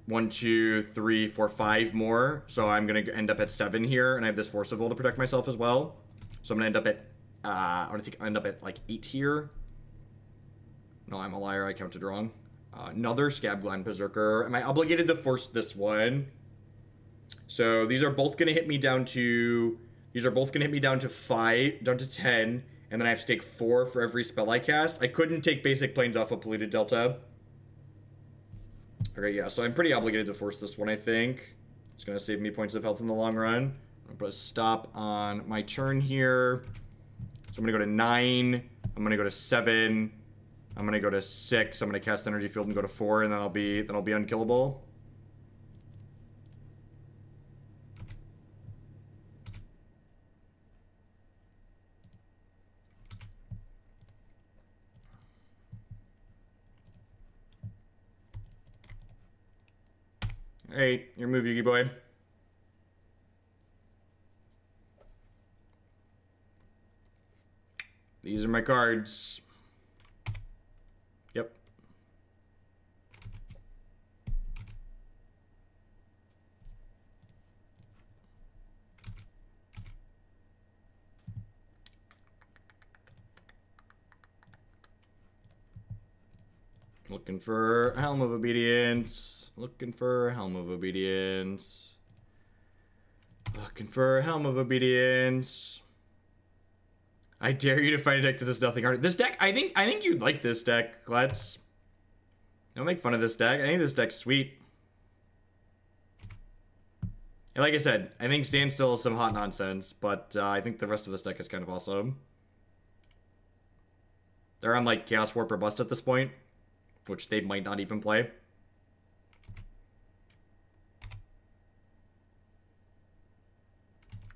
1, 2, 3, 4, 5 more. So I'm gonna end up at 7 here, and I have this Force of Will to protect myself as well. So I'm gonna end up at like 8 here. No, I'm a liar. I counted wrong. Another Scabgland Berserker. Am I obligated to force this one? So these are both gonna hit me down to 5, down to 10. And then I have to take 4 for every spell I cast. I couldn't take basic planes off of Polluted Delta. Okay, yeah, so I'm pretty obligated to force this one, I think. It's going to save me points of health in the long run. I'm going to put a stop on my turn here. So I'm going to go to 9. I'm going to go to 7. I'm going to go to 6. I'm going to cast Energy Field and go to 4, and then I'll be unkillable. Alright, your move, Yugi boy. These are my cards. Yep. Looking for Helm of Obedience. Looking for Helm of Obedience. Looking for Helm of Obedience. I dare you to find a deck to this nothing hard. This deck, I think you'd like this deck, Let's. Don't make fun of this deck. I think this deck's sweet. And like I said, I think Standstill is some hot nonsense, but I think the rest of this deck is kind of awesome. They're on like Chaos Warp or Bust at this point, which they might not even play.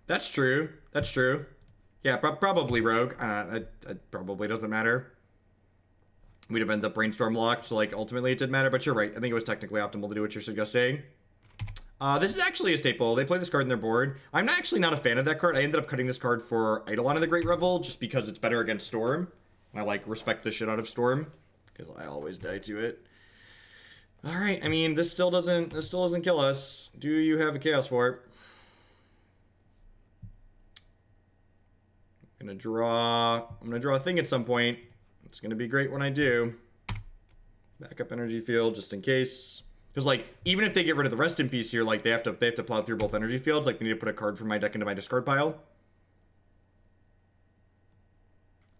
That's true. That's true. Yeah, probably Rogue. It probably doesn't matter. We'd have ended up Brainstorm locked, so like ultimately it didn't matter, but you're right. I think it was technically optimal to do what you're suggesting. This is actually a staple. They play this card in their board. I'm actually not a fan of that card. I ended up cutting this card for Eidolon of the Great Revel just because it's better against Storm. And I like respect the shit out of Storm because I always die to it. All right. I mean, this still doesn't kill us. Do you have a Chaos Warp? I'm gonna draw a thing at some point. It's gonna be great when I do. Backup energy field just in case. Because like even if they get rid of the rest in peace here, like they have to plow through both energy fields. Like they need to put a card from my deck into my discard pile.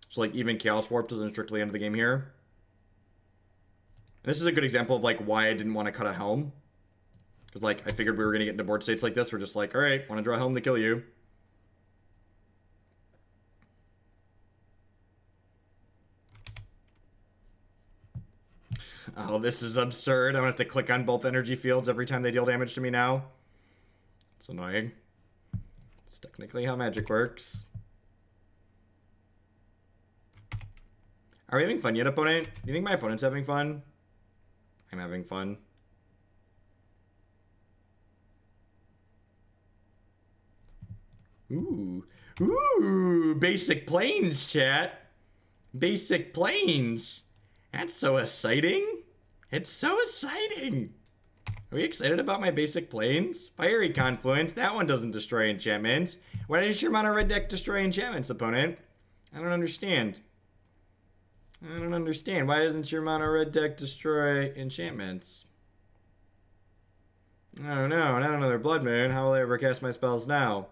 So like even Chaos Warp doesn't strictly end the game here. And this is a good example of like why I didn't want to cut a Helm. Because like I figured we were gonna get into board states like this. We're just like, all right, want to draw a Helm to kill you. Oh, this is absurd. I'm gonna have to click on both energy fields every time they deal damage to me now. It's annoying. It's technically how magic works. Are we having fun yet, opponent? Do you think my opponent's having fun? I'm having fun. Ooh. Ooh, basic planes, chat. Basic planes. That's so exciting. It's so exciting. Are we excited about my basic planes? Fiery Confluence. That one doesn't destroy enchantments. Why does your mono red deck destroy enchantments, opponent? I don't understand. I don't understand. Why doesn't your mono red deck destroy enchantments? I don't know. Not another Blood Moon. How will I ever cast my spells now?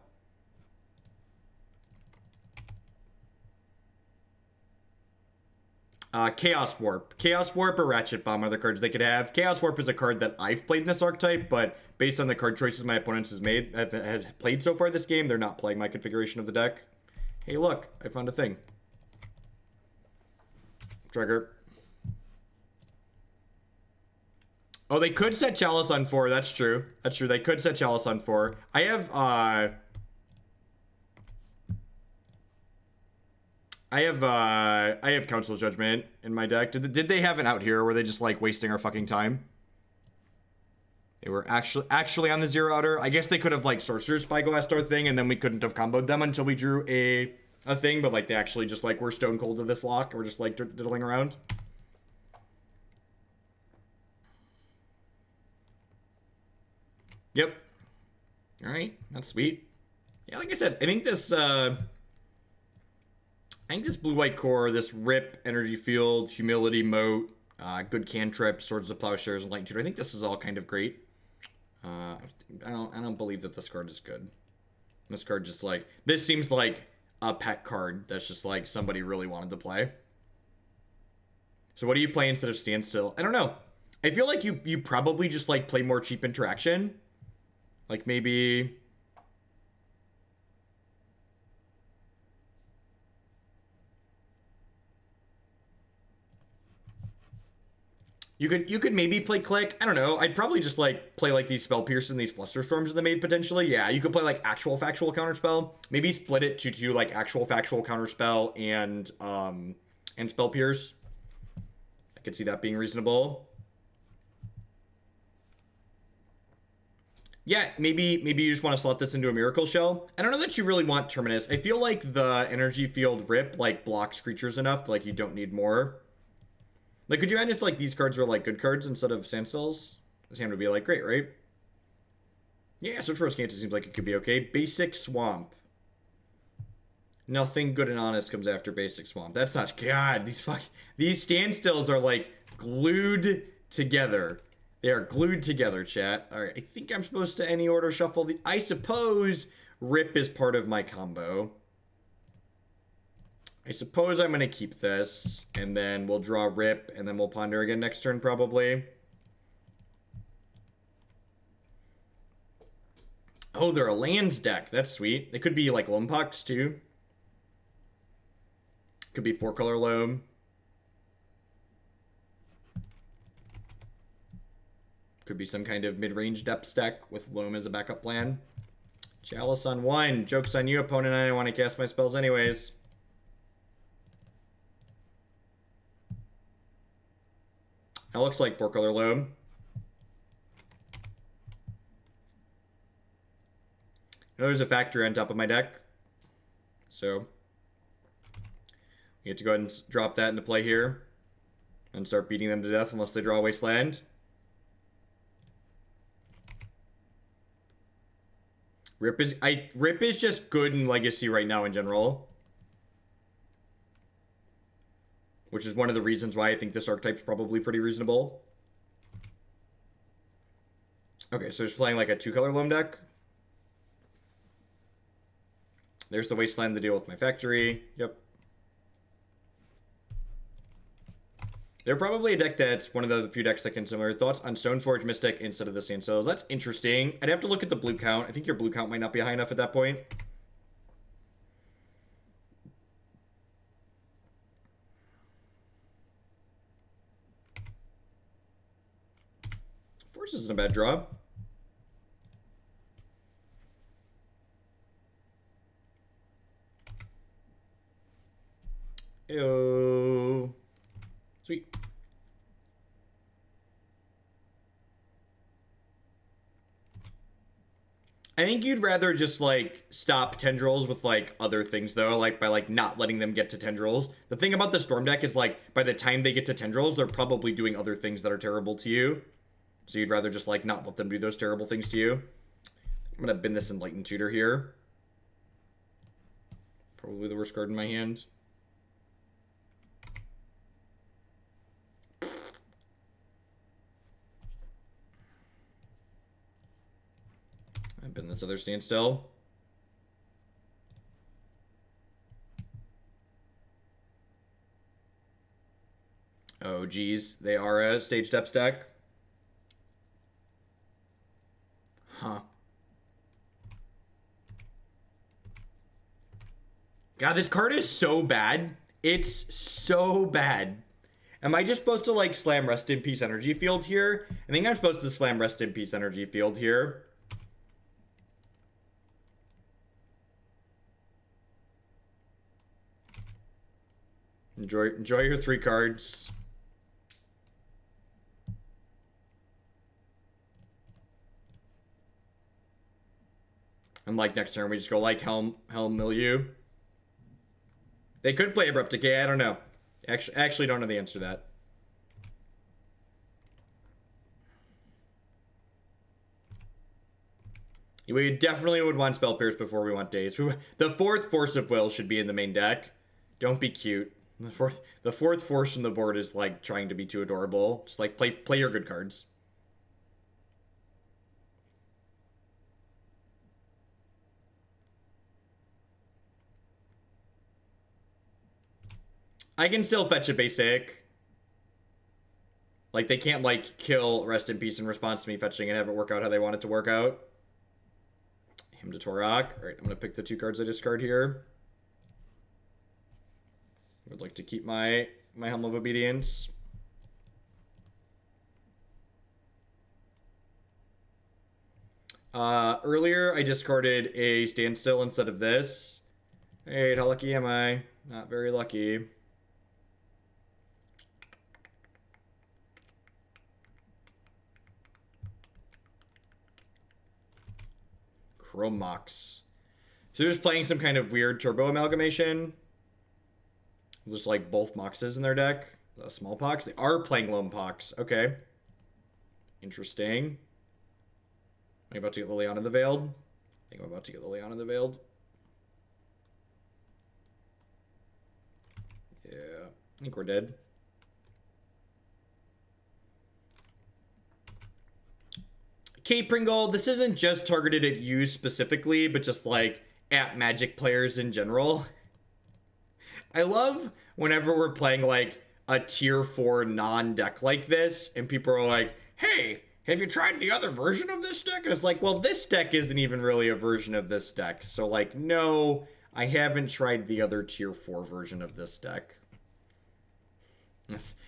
Chaos Warp. Chaos Warp or Ratchet Bomb are the cards they could have. Chaos Warp is a card that I've played in this archetype, but based on the card choices my opponents has played so far this game, they're not playing my configuration of the deck. Hey, look, I found a thing. Trigger. Oh, they could set Chalice on 4. That's true. That's true. They could set Chalice on 4. I have Council Judgment in my deck. Did they have an out here? Or were they just like wasting our fucking time? They were actually on the zero outer. I guess they could have like Sorcerer's Spyglass our thing, and then we couldn't have comboed them until we drew a thing. But like they actually just like were stone cold to this lock. We're just like diddling around. Yep. All right, that's sweet. Yeah, like I said, I think this blue-white core, this Rip, Energy Field, Humility, Moat, good cantrip, Swords of Plowshares, Enlightened Tutor. I think this is all kind of great. I don't believe that this card is good. This card just like, this seems like a pet card that's just like somebody really wanted to play. So what do you play instead of Standstill? I don't know. I feel like you probably just like play more cheap interaction. Like maybe you could maybe play click. I don't know. I'd probably just like play like these spell pierce and these Flusterstorms in the maid potentially. Yeah, you could play like actual factual counterspell. Maybe split it to do like actual factual counterspell and spell pierce. I could see that being reasonable. Yeah, maybe you just want to slot this into a Miracle Shell. I don't know that you really want Terminus. I feel like the energy field rip like blocks creatures enough like you don't need more. Like, could you imagine if like these cards were like good cards instead of Standstills? This hand would be like great, right? Yeah, Search for Escanta seems like it could be okay. Basic Swamp. Nothing good and honest comes after Basic Swamp. That's not... God, these Standstills are like glued together. They are glued together, chat. All right, I think I'm supposed to any order shuffle the... I suppose Rip is part of my combo. I suppose I'm going to keep this, and then we'll draw Rip, and then we'll ponder again next turn, probably. Oh, they're a lands deck. That's sweet. They could be, like, Loam Pucks, too. Could be 4-color Loam. Could be some kind of mid-range depth deck with Loam as a backup plan. Chalice on 1. Joke's on you, opponent. I don't want to cast my spells anyways. That looks like 4-color Loam. There's a factory on top of my deck. So we get to go ahead and drop that into play here. And start beating them to death unless they draw Wasteland. Rip is just good in Legacy right now in general. Which is one of the reasons why I think this archetype's probably pretty reasonable. Okay, so just playing like a 2-color Loam deck. There's the Wasteland to deal with my factory. Yep. They're probably a deck that's one of the few decks that can similar. Thoughts on Stoneforge Mystic instead of the Standstills? That's interesting. I'd have to look at the blue count. I think your blue count might not be high enough at that point. Force isn't a bad draw. Ew. Sweet. I think you'd rather just like stop tendrils with like other things though, like by like not letting them get to tendrils. The thing about the Storm deck is like by the time they get to tendrils, they're probably doing other things that are terrible to you. So you'd rather just like not let them do those terrible things to you. I'm gonna bin this Enlightened Tutor here. Probably the worst card in my hand. I've been this other Standstill. Oh, geez. They are a stage depth deck. Huh. God, this card is so bad. It's so bad. Am I just supposed to, like, slam Rest in Peace Energy Field here? I think I'm supposed to slam Rest in Peace Energy Field here. Enjoy your 3 cards. And like next turn we just go like Helm Milieu. They could play Abrupt Decay, I don't know. Actually don't know the answer to that. We definitely would want Spell Pierce before we want Daze. The 4th Force of Will should be in the main deck. Don't be cute. The fourth force on the board is like trying to be too adorable. Just like play your good cards. I can still fetch a basic. Like, they can't, like, kill Rest in Peace in response to me fetching and have it work out how they want it to work out. Hymn to Torok. Alright, I'm gonna pick the 2 cards I discard here. I would like to keep my Helm of Obedience. Earlier, I discarded a Standstill instead of this. Hey, how lucky am I? Not very lucky. Chrome Mox. So they're just playing some kind of weird turbo amalgamation. Just like both Moxes in their deck. Smallpox. They are playing Lone Pox. Okay. Interesting. Am I about to get Liliana the Veiled? I think I'm about to get Liliana the Veiled. Yeah. I think we're dead. K Pringle, this isn't just targeted at you specifically, but just like at Magic players in general. I love whenever we're playing like a tier 4 non-deck like this, and people are like, hey, have you tried the other version of this deck? And it's like, well, this deck isn't even really a version of this deck. So like, no, I haven't tried the other tier 4 version of this deck.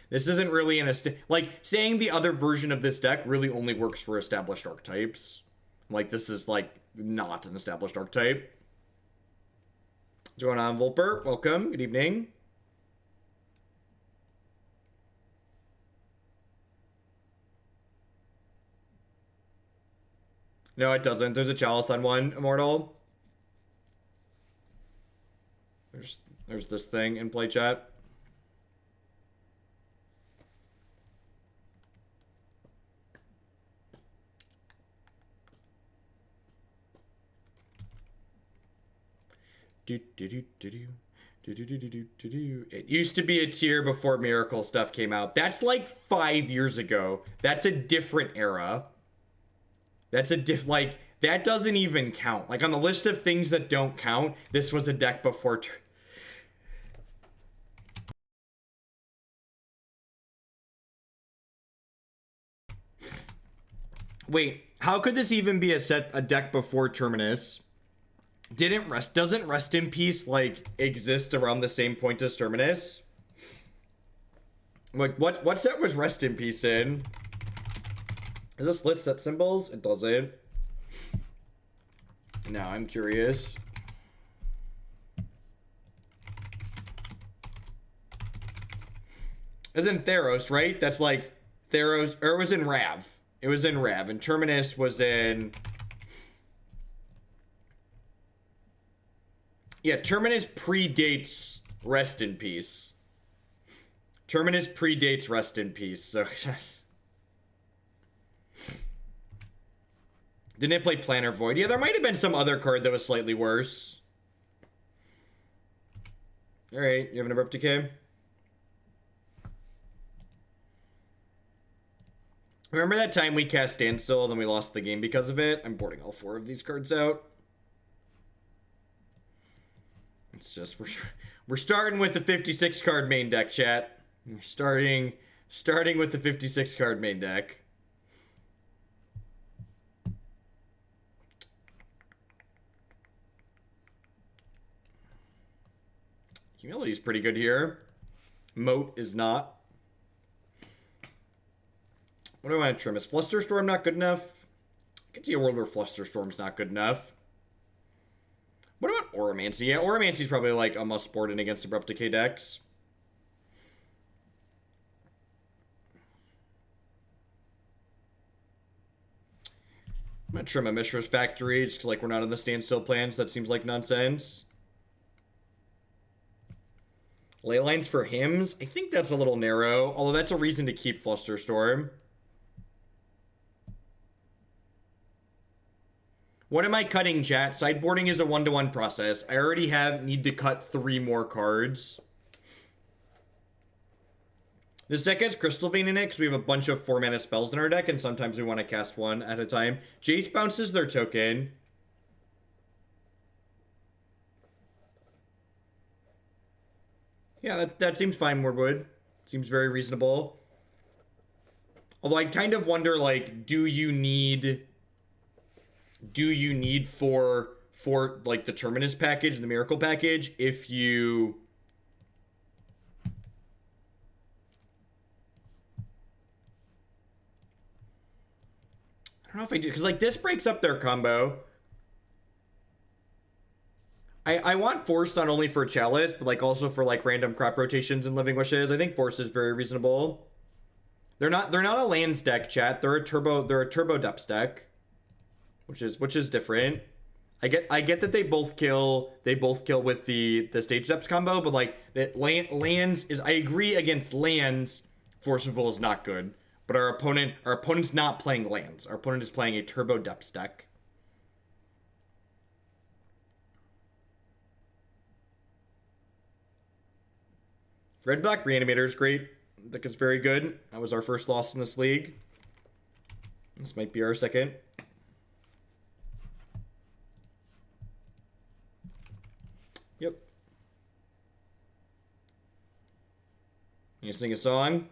This isn't really like, saying the other version of this deck really only works for established archetypes. Like, this is like not an established archetype. What's going on, Volper? Welcome. Good evening. No, it doesn't. There's a Chalice on one, Immortal. There's this thing in play chat. It used to be a tier before Miracle stuff came out. That's like 5 years ago. That's a different era. That's a like, that doesn't even count. Like, on the list of things that don't count, this was a deck before. Wait, how could this even be a deck before Terminus? Doesn't Rest in Peace like exist around the same point as Terminus? Like, what set was Rest in Peace in? Does this list set symbols? It doesn't. Now I'm curious. It's in Theros, right? That's like Theros, or it was in Rav. It was in Rav, and Terminus was in. Yeah, Terminus predates Rest in Peace. Terminus predates Rest in Peace, so yes. Didn't it play Planner Void? Yeah, there might have been some other card that was slightly worse. Alright, you have an Abrupt Decay? Remember that time we cast Standstill and then we lost the game because of it? I'm boarding all 4 of these cards out. It's just, we're starting with the 56 card main deck, chat. We're starting with the 56 card main deck. Humility is pretty good here. Moat is not. What do I want to trim? Is Flusterstorm not good enough? I can see a world where Flusterstorm's not good enough. What about Auramancy? Yeah, Auramancy's probably like a must board in against Abrupt Decay decks. I'm gonna trim a Mishra's Factory just like we're not on the Standstill plans. That seems like nonsense. Leylines for Hymns? I think that's a little narrow, although that's a reason to keep Flusterstorm. What am I cutting, chat? Sideboarding is a 1-to-1 process. I already need to cut 3 more cards. This deck has Crystal Vein in it because we have a bunch of 4-mana spells in our deck, and sometimes we want to cast 1 at a time. Jace bounces their token. Yeah, that seems fine, Mordwood. Seems very reasonable. Although I kind of wonder, like, do you need for like the Terminus package and the Miracle package if you I don't know if I do, because like this breaks up their combo. I want Force not only for Chalice, but like also for like random crop rotations and Living Wishes. I think Force is very reasonable. They're not a lands deck, chat. They're a turbo depths deck, which is different. I get that they both kill with the stage depths combo, but like that lands is, I agree, against lands, Force Removal is not good. But our opponent's not playing lands. Our opponent is playing a turbo depths deck. Red Black Reanimator is great. I think it's very good. That was our first loss in this league. This might be our second. Yep. You sing a song?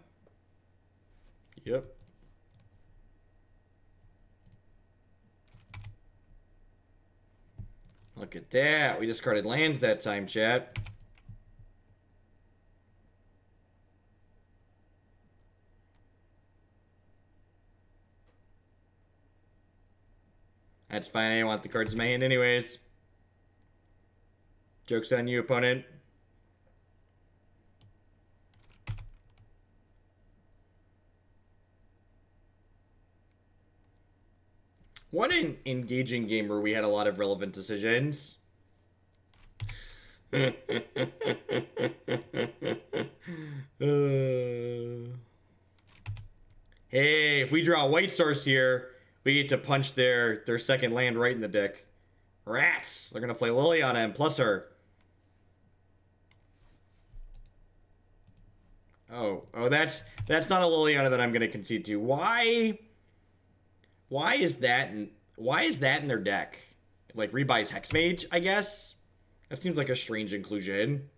Yep. Look at that. We discarded lands that time, chat. That's fine. I didn't want the cards in my hand anyways. Joke's on you, opponent. What an engaging game where we had a lot of relevant decisions. Hey, if we draw White Source here, we get to punch their second land right in the dick. Rats! They're gonna play Liliana and plus her. Oh, that's not a Liliana that I'm gonna concede to. Why is that in their deck? Like rebuys Hexmage, I guess? That seems like a strange inclusion.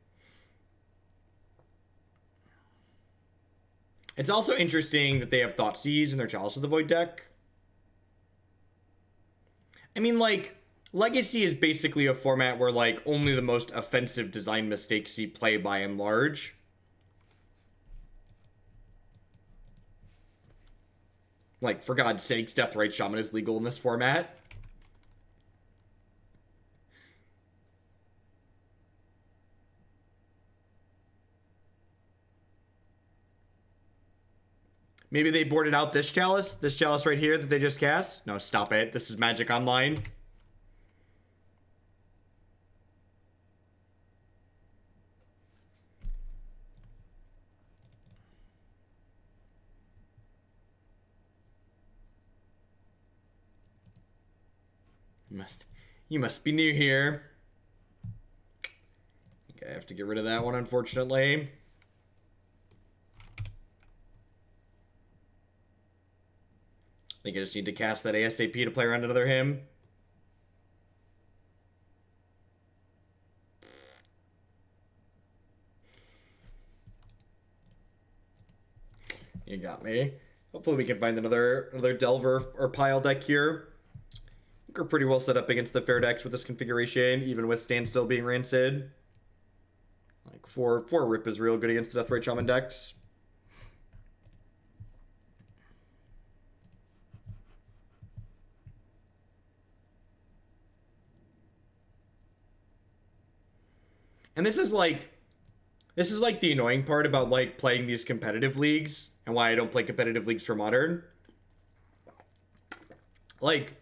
It's also interesting that they have Thoughtseize in their Chalice of the Void deck. I mean, like, Legacy is basically a format where, like, only the most offensive design mistakes see play by and large. Like, for God's sakes, Deathrite Shaman is legal in this format. Maybe they boarded out this chalice right here that they just cast. No, stop it. This is Magic Online. You must be new here. Okay, I have to get rid of that one, unfortunately. I think I just need to cast that ASAP to play around another hymn. You got me. Hopefully we can find another Delver or Pile deck here. I think we're pretty well set up against the fair decks with this configuration, even with Standstill being rancid. Like 4 Rip is real good against the Deathrite Shaman decks. And this is like the annoying part about like playing these competitive leagues and why I don't play competitive leagues for Modern. Like,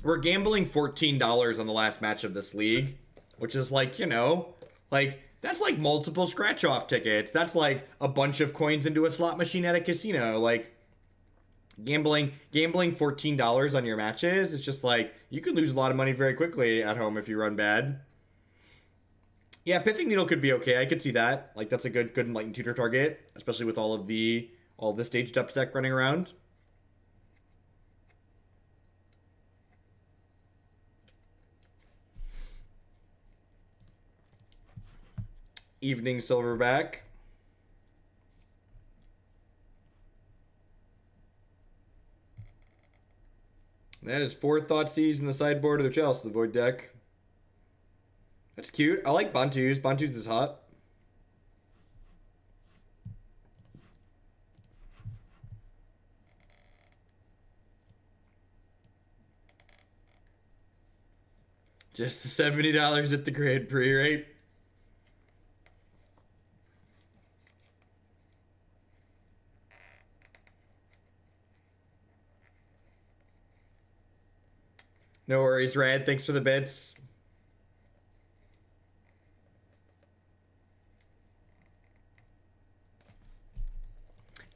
we're gambling $14 on the last match of this league, which is like, you know, like that's like multiple scratch off tickets. That's like a bunch of coins into a slot machine at a casino. Like gambling $14 on your matches, it's just like you could lose a lot of money very quickly at home if you run bad. Yeah, Pithing Needle could be okay. I could see that. Like, that's a good Enlightened Tutor target, especially with all of the stage depth deck running around. Evening Silverback. That is 4 Thoughtseize in the sideboard of the Chalice of the Void deck. That's cute. I like Bantus. Bantus is hot. Just the $70 at the Grand Prix, right? No worries, Rad. Thanks for the bits.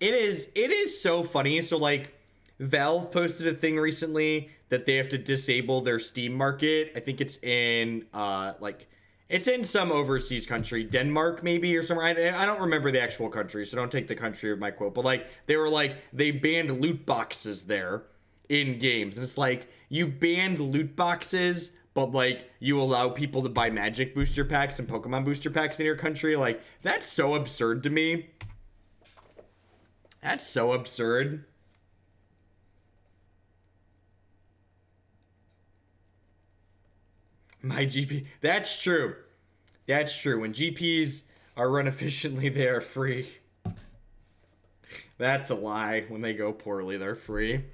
It is so funny. So like Valve posted a thing recently that they have to disable their Steam market. I think it's in like it's in some overseas country, Denmark maybe or somewhere. I don't remember the actual country, so don't take the country of my quote. But like they banned loot boxes there in games, and it's like you banned loot boxes, but like you allow people to buy Magic booster packs and Pokemon booster packs in your country. Like that's so absurd to me. That's so absurd. My GP. That's true. That's true. When GPs are run efficiently, they are free. That's a lie. When they go poorly, they're free.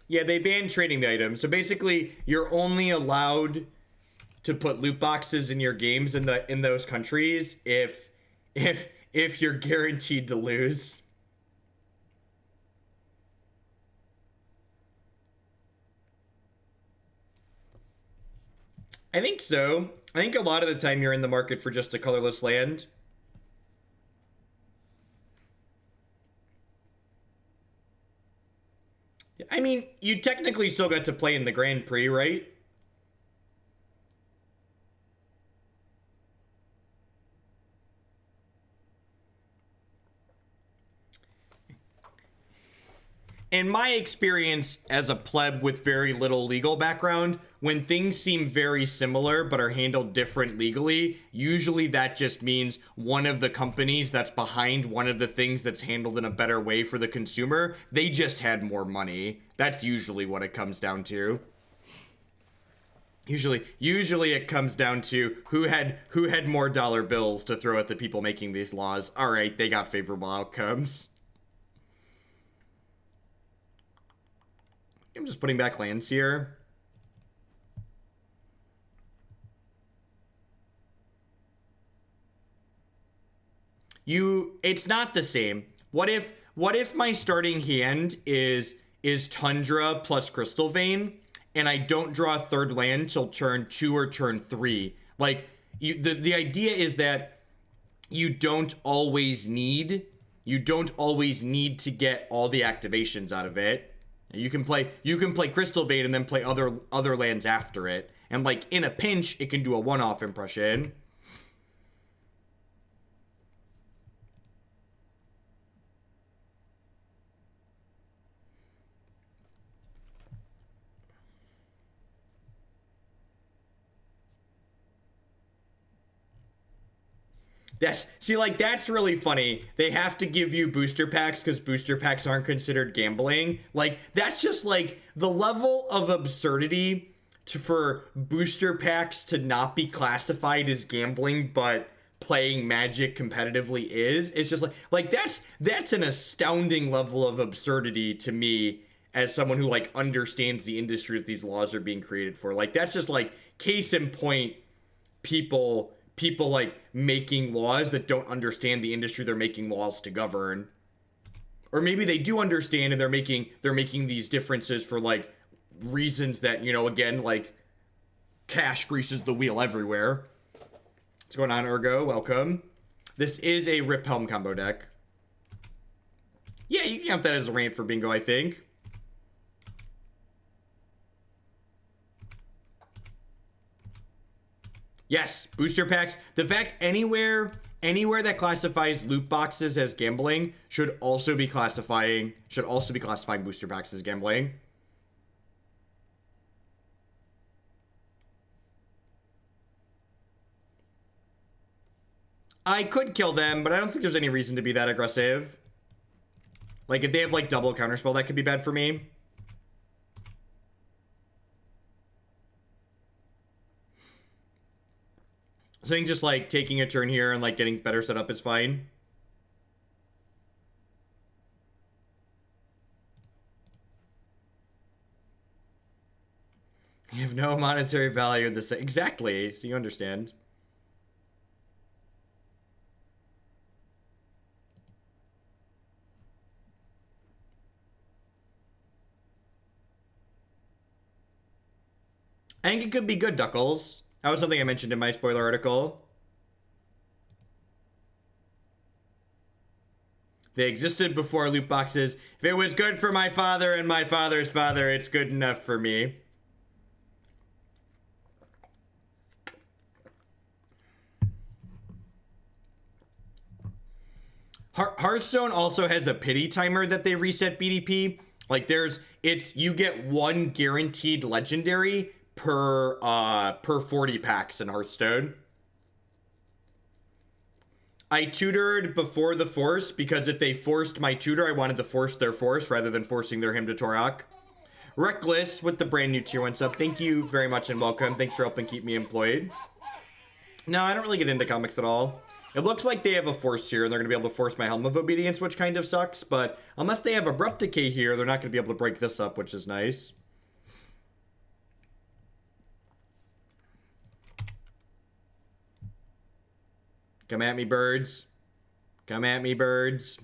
Yeah, they banned trading the items. So basically, you're only allowed to put loot boxes in your games in those countries if you're guaranteed to lose. I think so. I think a lot of the time you're in the market for just a colorless land. I mean, you technically still got to play in the Grand Prix, right? In my experience as a pleb with very little legal background, when things seem very similar but are handled different legally, usually that just means one of the companies that's behind one of the things that's handled in a better way for the consumer, they just had more money. That's usually what it comes down to. Usually it comes down to who had more dollar bills to throw at the people making these laws. All right, they got favorable outcomes. I'm just putting back lands here. It's not the same. What if my starting hand is Tundra plus Crystal Vein, and I don't draw a third land till turn 2 or turn 3? Like, the idea is that you don't always need to get all the activations out of it. You can play Crystal Vein and then play other lands after it. And like in a pinch, it can do a one-off impression. That's really funny. They have to give you booster packs because booster packs aren't considered gambling. Like, that's just like the level of absurdity for booster packs to not be classified as gambling, but playing Magic competitively is. It's just like that's an astounding level of absurdity to me as someone who like understands the industry that these laws are being created for. Like, that's just like case in point, people like making laws that don't understand the industry they're making laws to govern. Or maybe they do understand and they're making these differences for like reasons that, you know, again, like cash greases the wheel everywhere. What's going on, Ergo? Welcome. This is a Rip Helm combo deck. Yeah, you can count that as a rant for bingo, I think. Yes, booster packs. The fact anywhere that classifies loot boxes as gambling should also be classifying booster packs as gambling. I could kill them, but I don't think there's any reason to be that aggressive. Like, if they have, like, double counterspell, that could be bad for me. So I think just, like, taking a turn here and, like, getting better set up is fine. You have no monetary value. Exactly, so you understand. I think it could be good, Duckles. That was something I mentioned in my spoiler article. They existed before loot boxes. If it was good for my father and my father's father, it's good enough for me. Hearthstone also has a pity timer that they reset BDP. Like you get one guaranteed legendary per 40 packs in Hearthstone. I tutored before the force because if they forced my tutor, I wanted to force their force rather than forcing their hymn to Torok. Reckless with the brand new tier 1 sub. Thank you very much and welcome. Thanks for helping keep me employed. No, I don't really get into comics at all. It looks like they have a force here and they're going to be able to force my Helm of Obedience, which kind of sucks. But unless they have Abrupt Decay here, they're not going to be able to break this up, which is nice. Come at me, birds. Come at me, birds.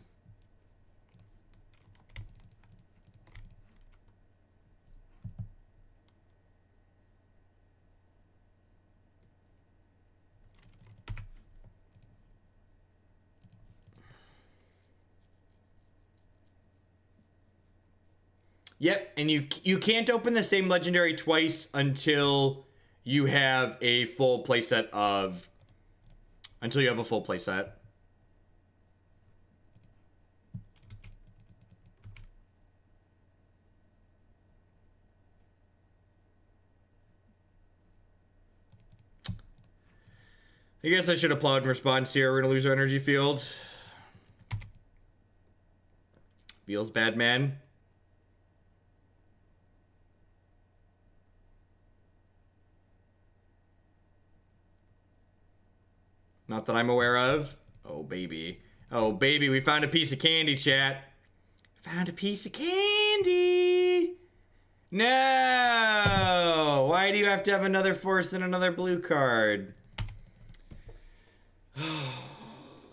Yep, and you can't open the same legendary twice until you have a full playset of... Until you have a full playset. I guess I should have plowed in response here. We're gonna lose our energy field. Feels bad, man. Not that I'm aware of. Oh, baby. Oh, baby, we found a piece of candy, chat. Found a piece of candy. No! Why do you have to have another force and another blue card?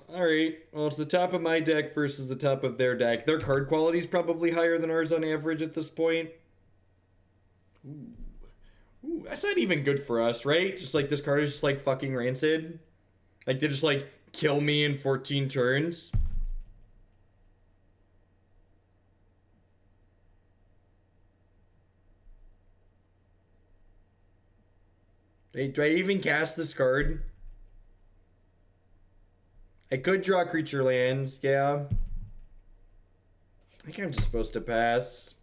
Alright. Well, it's the top of my deck versus the top of their deck. Their card quality is probably higher than ours on average at this point. Ooh, that's not even good for us, right? Just like this card is just like fucking rancid. Like, they just, like, kill me in 14 turns. Do I even cast this card? I could draw creature lands, yeah. I think I'm just supposed to pass.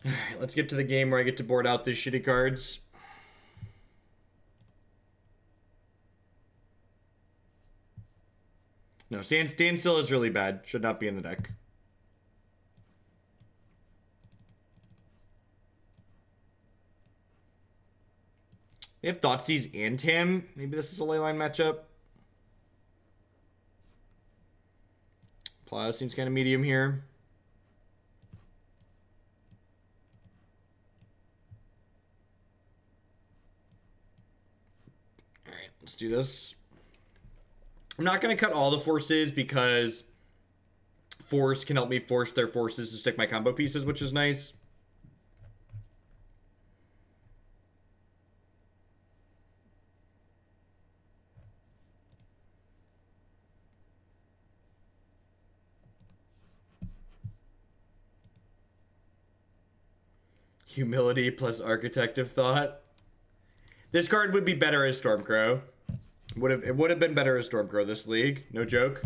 Alright, let's get to the game where I get to board out these shitty cards. No, Standstill is really bad. Should not be in the deck. They have Thoughtseize and him. Maybe this is a Leyline matchup. Plow seems kind of medium here. Alright, let's do this. I'm not going to cut all the forces because force can help me force their forces to stick my combo pieces, which is nice. Humility plus Architect of Thought. This card would be better as Stormcrow. It would have been better as Stormcrow this league. No joke.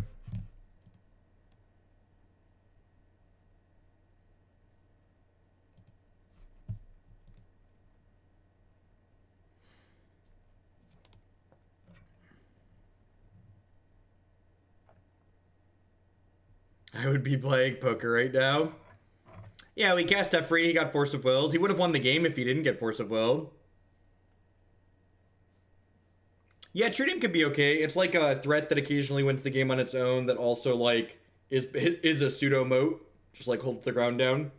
I would be playing poker right now. Yeah, we cast F-Free. He got Force of Will. He would have won the game if he didn't get Force of Will. Yeah, Treating could be okay. It's like a threat that occasionally wins the game on its own that also, like, is a pseudo moat. Just, like, holds the ground down.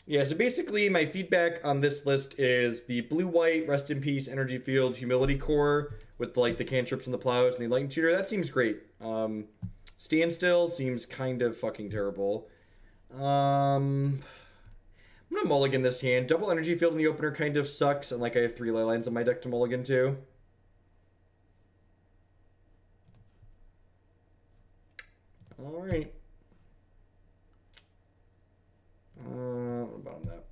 Yeah, so basically my feedback on this list is the blue-white, Rest in Peace, Energy Field, Humility Core with, like, the cantrips and the plows and the Enlightened Tutor. That seems great. Standstill seems kind of fucking terrible. I'm gonna mulligan this hand. Double Energy Field in the opener kind of sucks, and like I have 3 Leylines on my deck to mulligan too. Alright. What about that?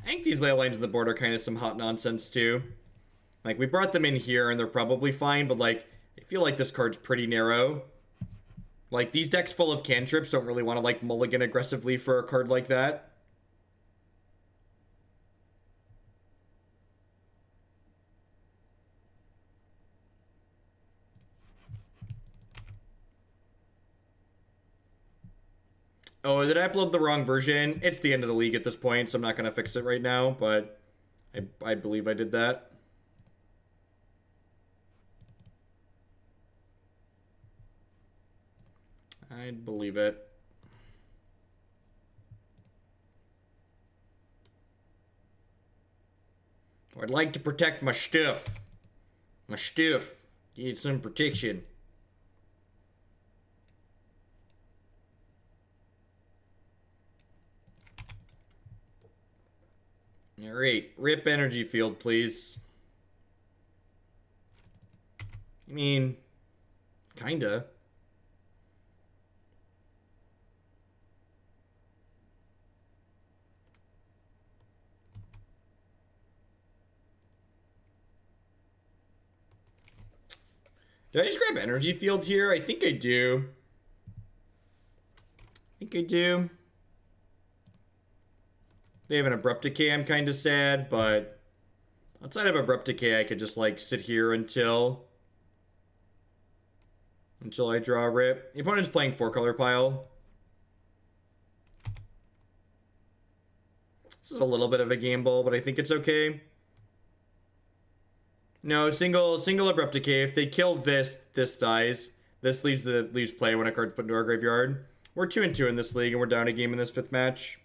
I think these Leylines on the board are kind of some hot nonsense too. Like, we brought them in here and they're probably fine, but like, I feel like this card's pretty narrow. Like, these decks full of cantrips don't really want to, like, mulligan aggressively for a card like that. Oh, did I upload the wrong version? It's the end of the league at this point, so I'm not going to fix it right now, but I believe I did that. I'd believe it. I'd like to protect my stuff. My stuff. Get some protection. Alright, rip Energy Field, please. I mean, kinda. Did I just grab Energy Field here? I think I do. They have an Abrupt Decay. I'm kind of sad, but outside of Abrupt Decay, I could just, like, sit here until I draw a rip. The opponent's playing 4-color pile. This is a little bit of a gamble, but I think it's okay. No, single Abrupt Decay. If they kill this dies. This leaves play when a card's put into our graveyard. We're 2-2 in this league, and we're down a game in this 5th match.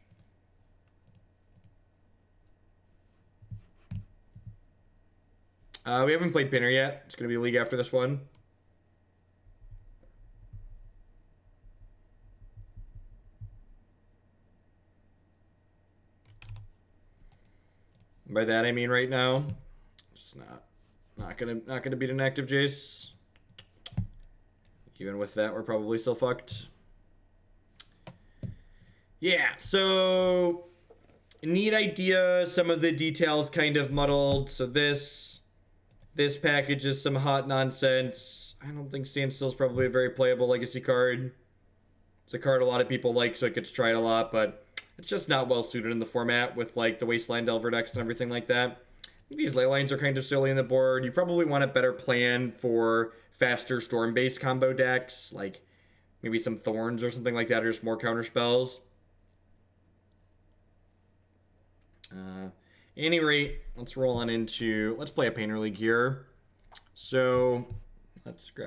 We haven't played Pinner yet. It's going to be a league after this one. By that I mean right now. Just not gonna beat an active Jace. Even with that, we're probably still fucked. Yeah, so neat idea. Some of the details kind of muddled. So this package is some hot nonsense. I don't think Standstill is probably a very playable legacy card. It's a card a lot of people like, so it gets tried a lot, but it's just not well suited in the format with, like, the Wasteland Delver decks and everything like that. I think these Leylines are kind of silly in the board. You probably want a better plan for faster Storm-based combo decks, like maybe some Thorns or something like that, or just more counter spells. Any rate, let's roll on into, let's play a Painter League here. So let's grab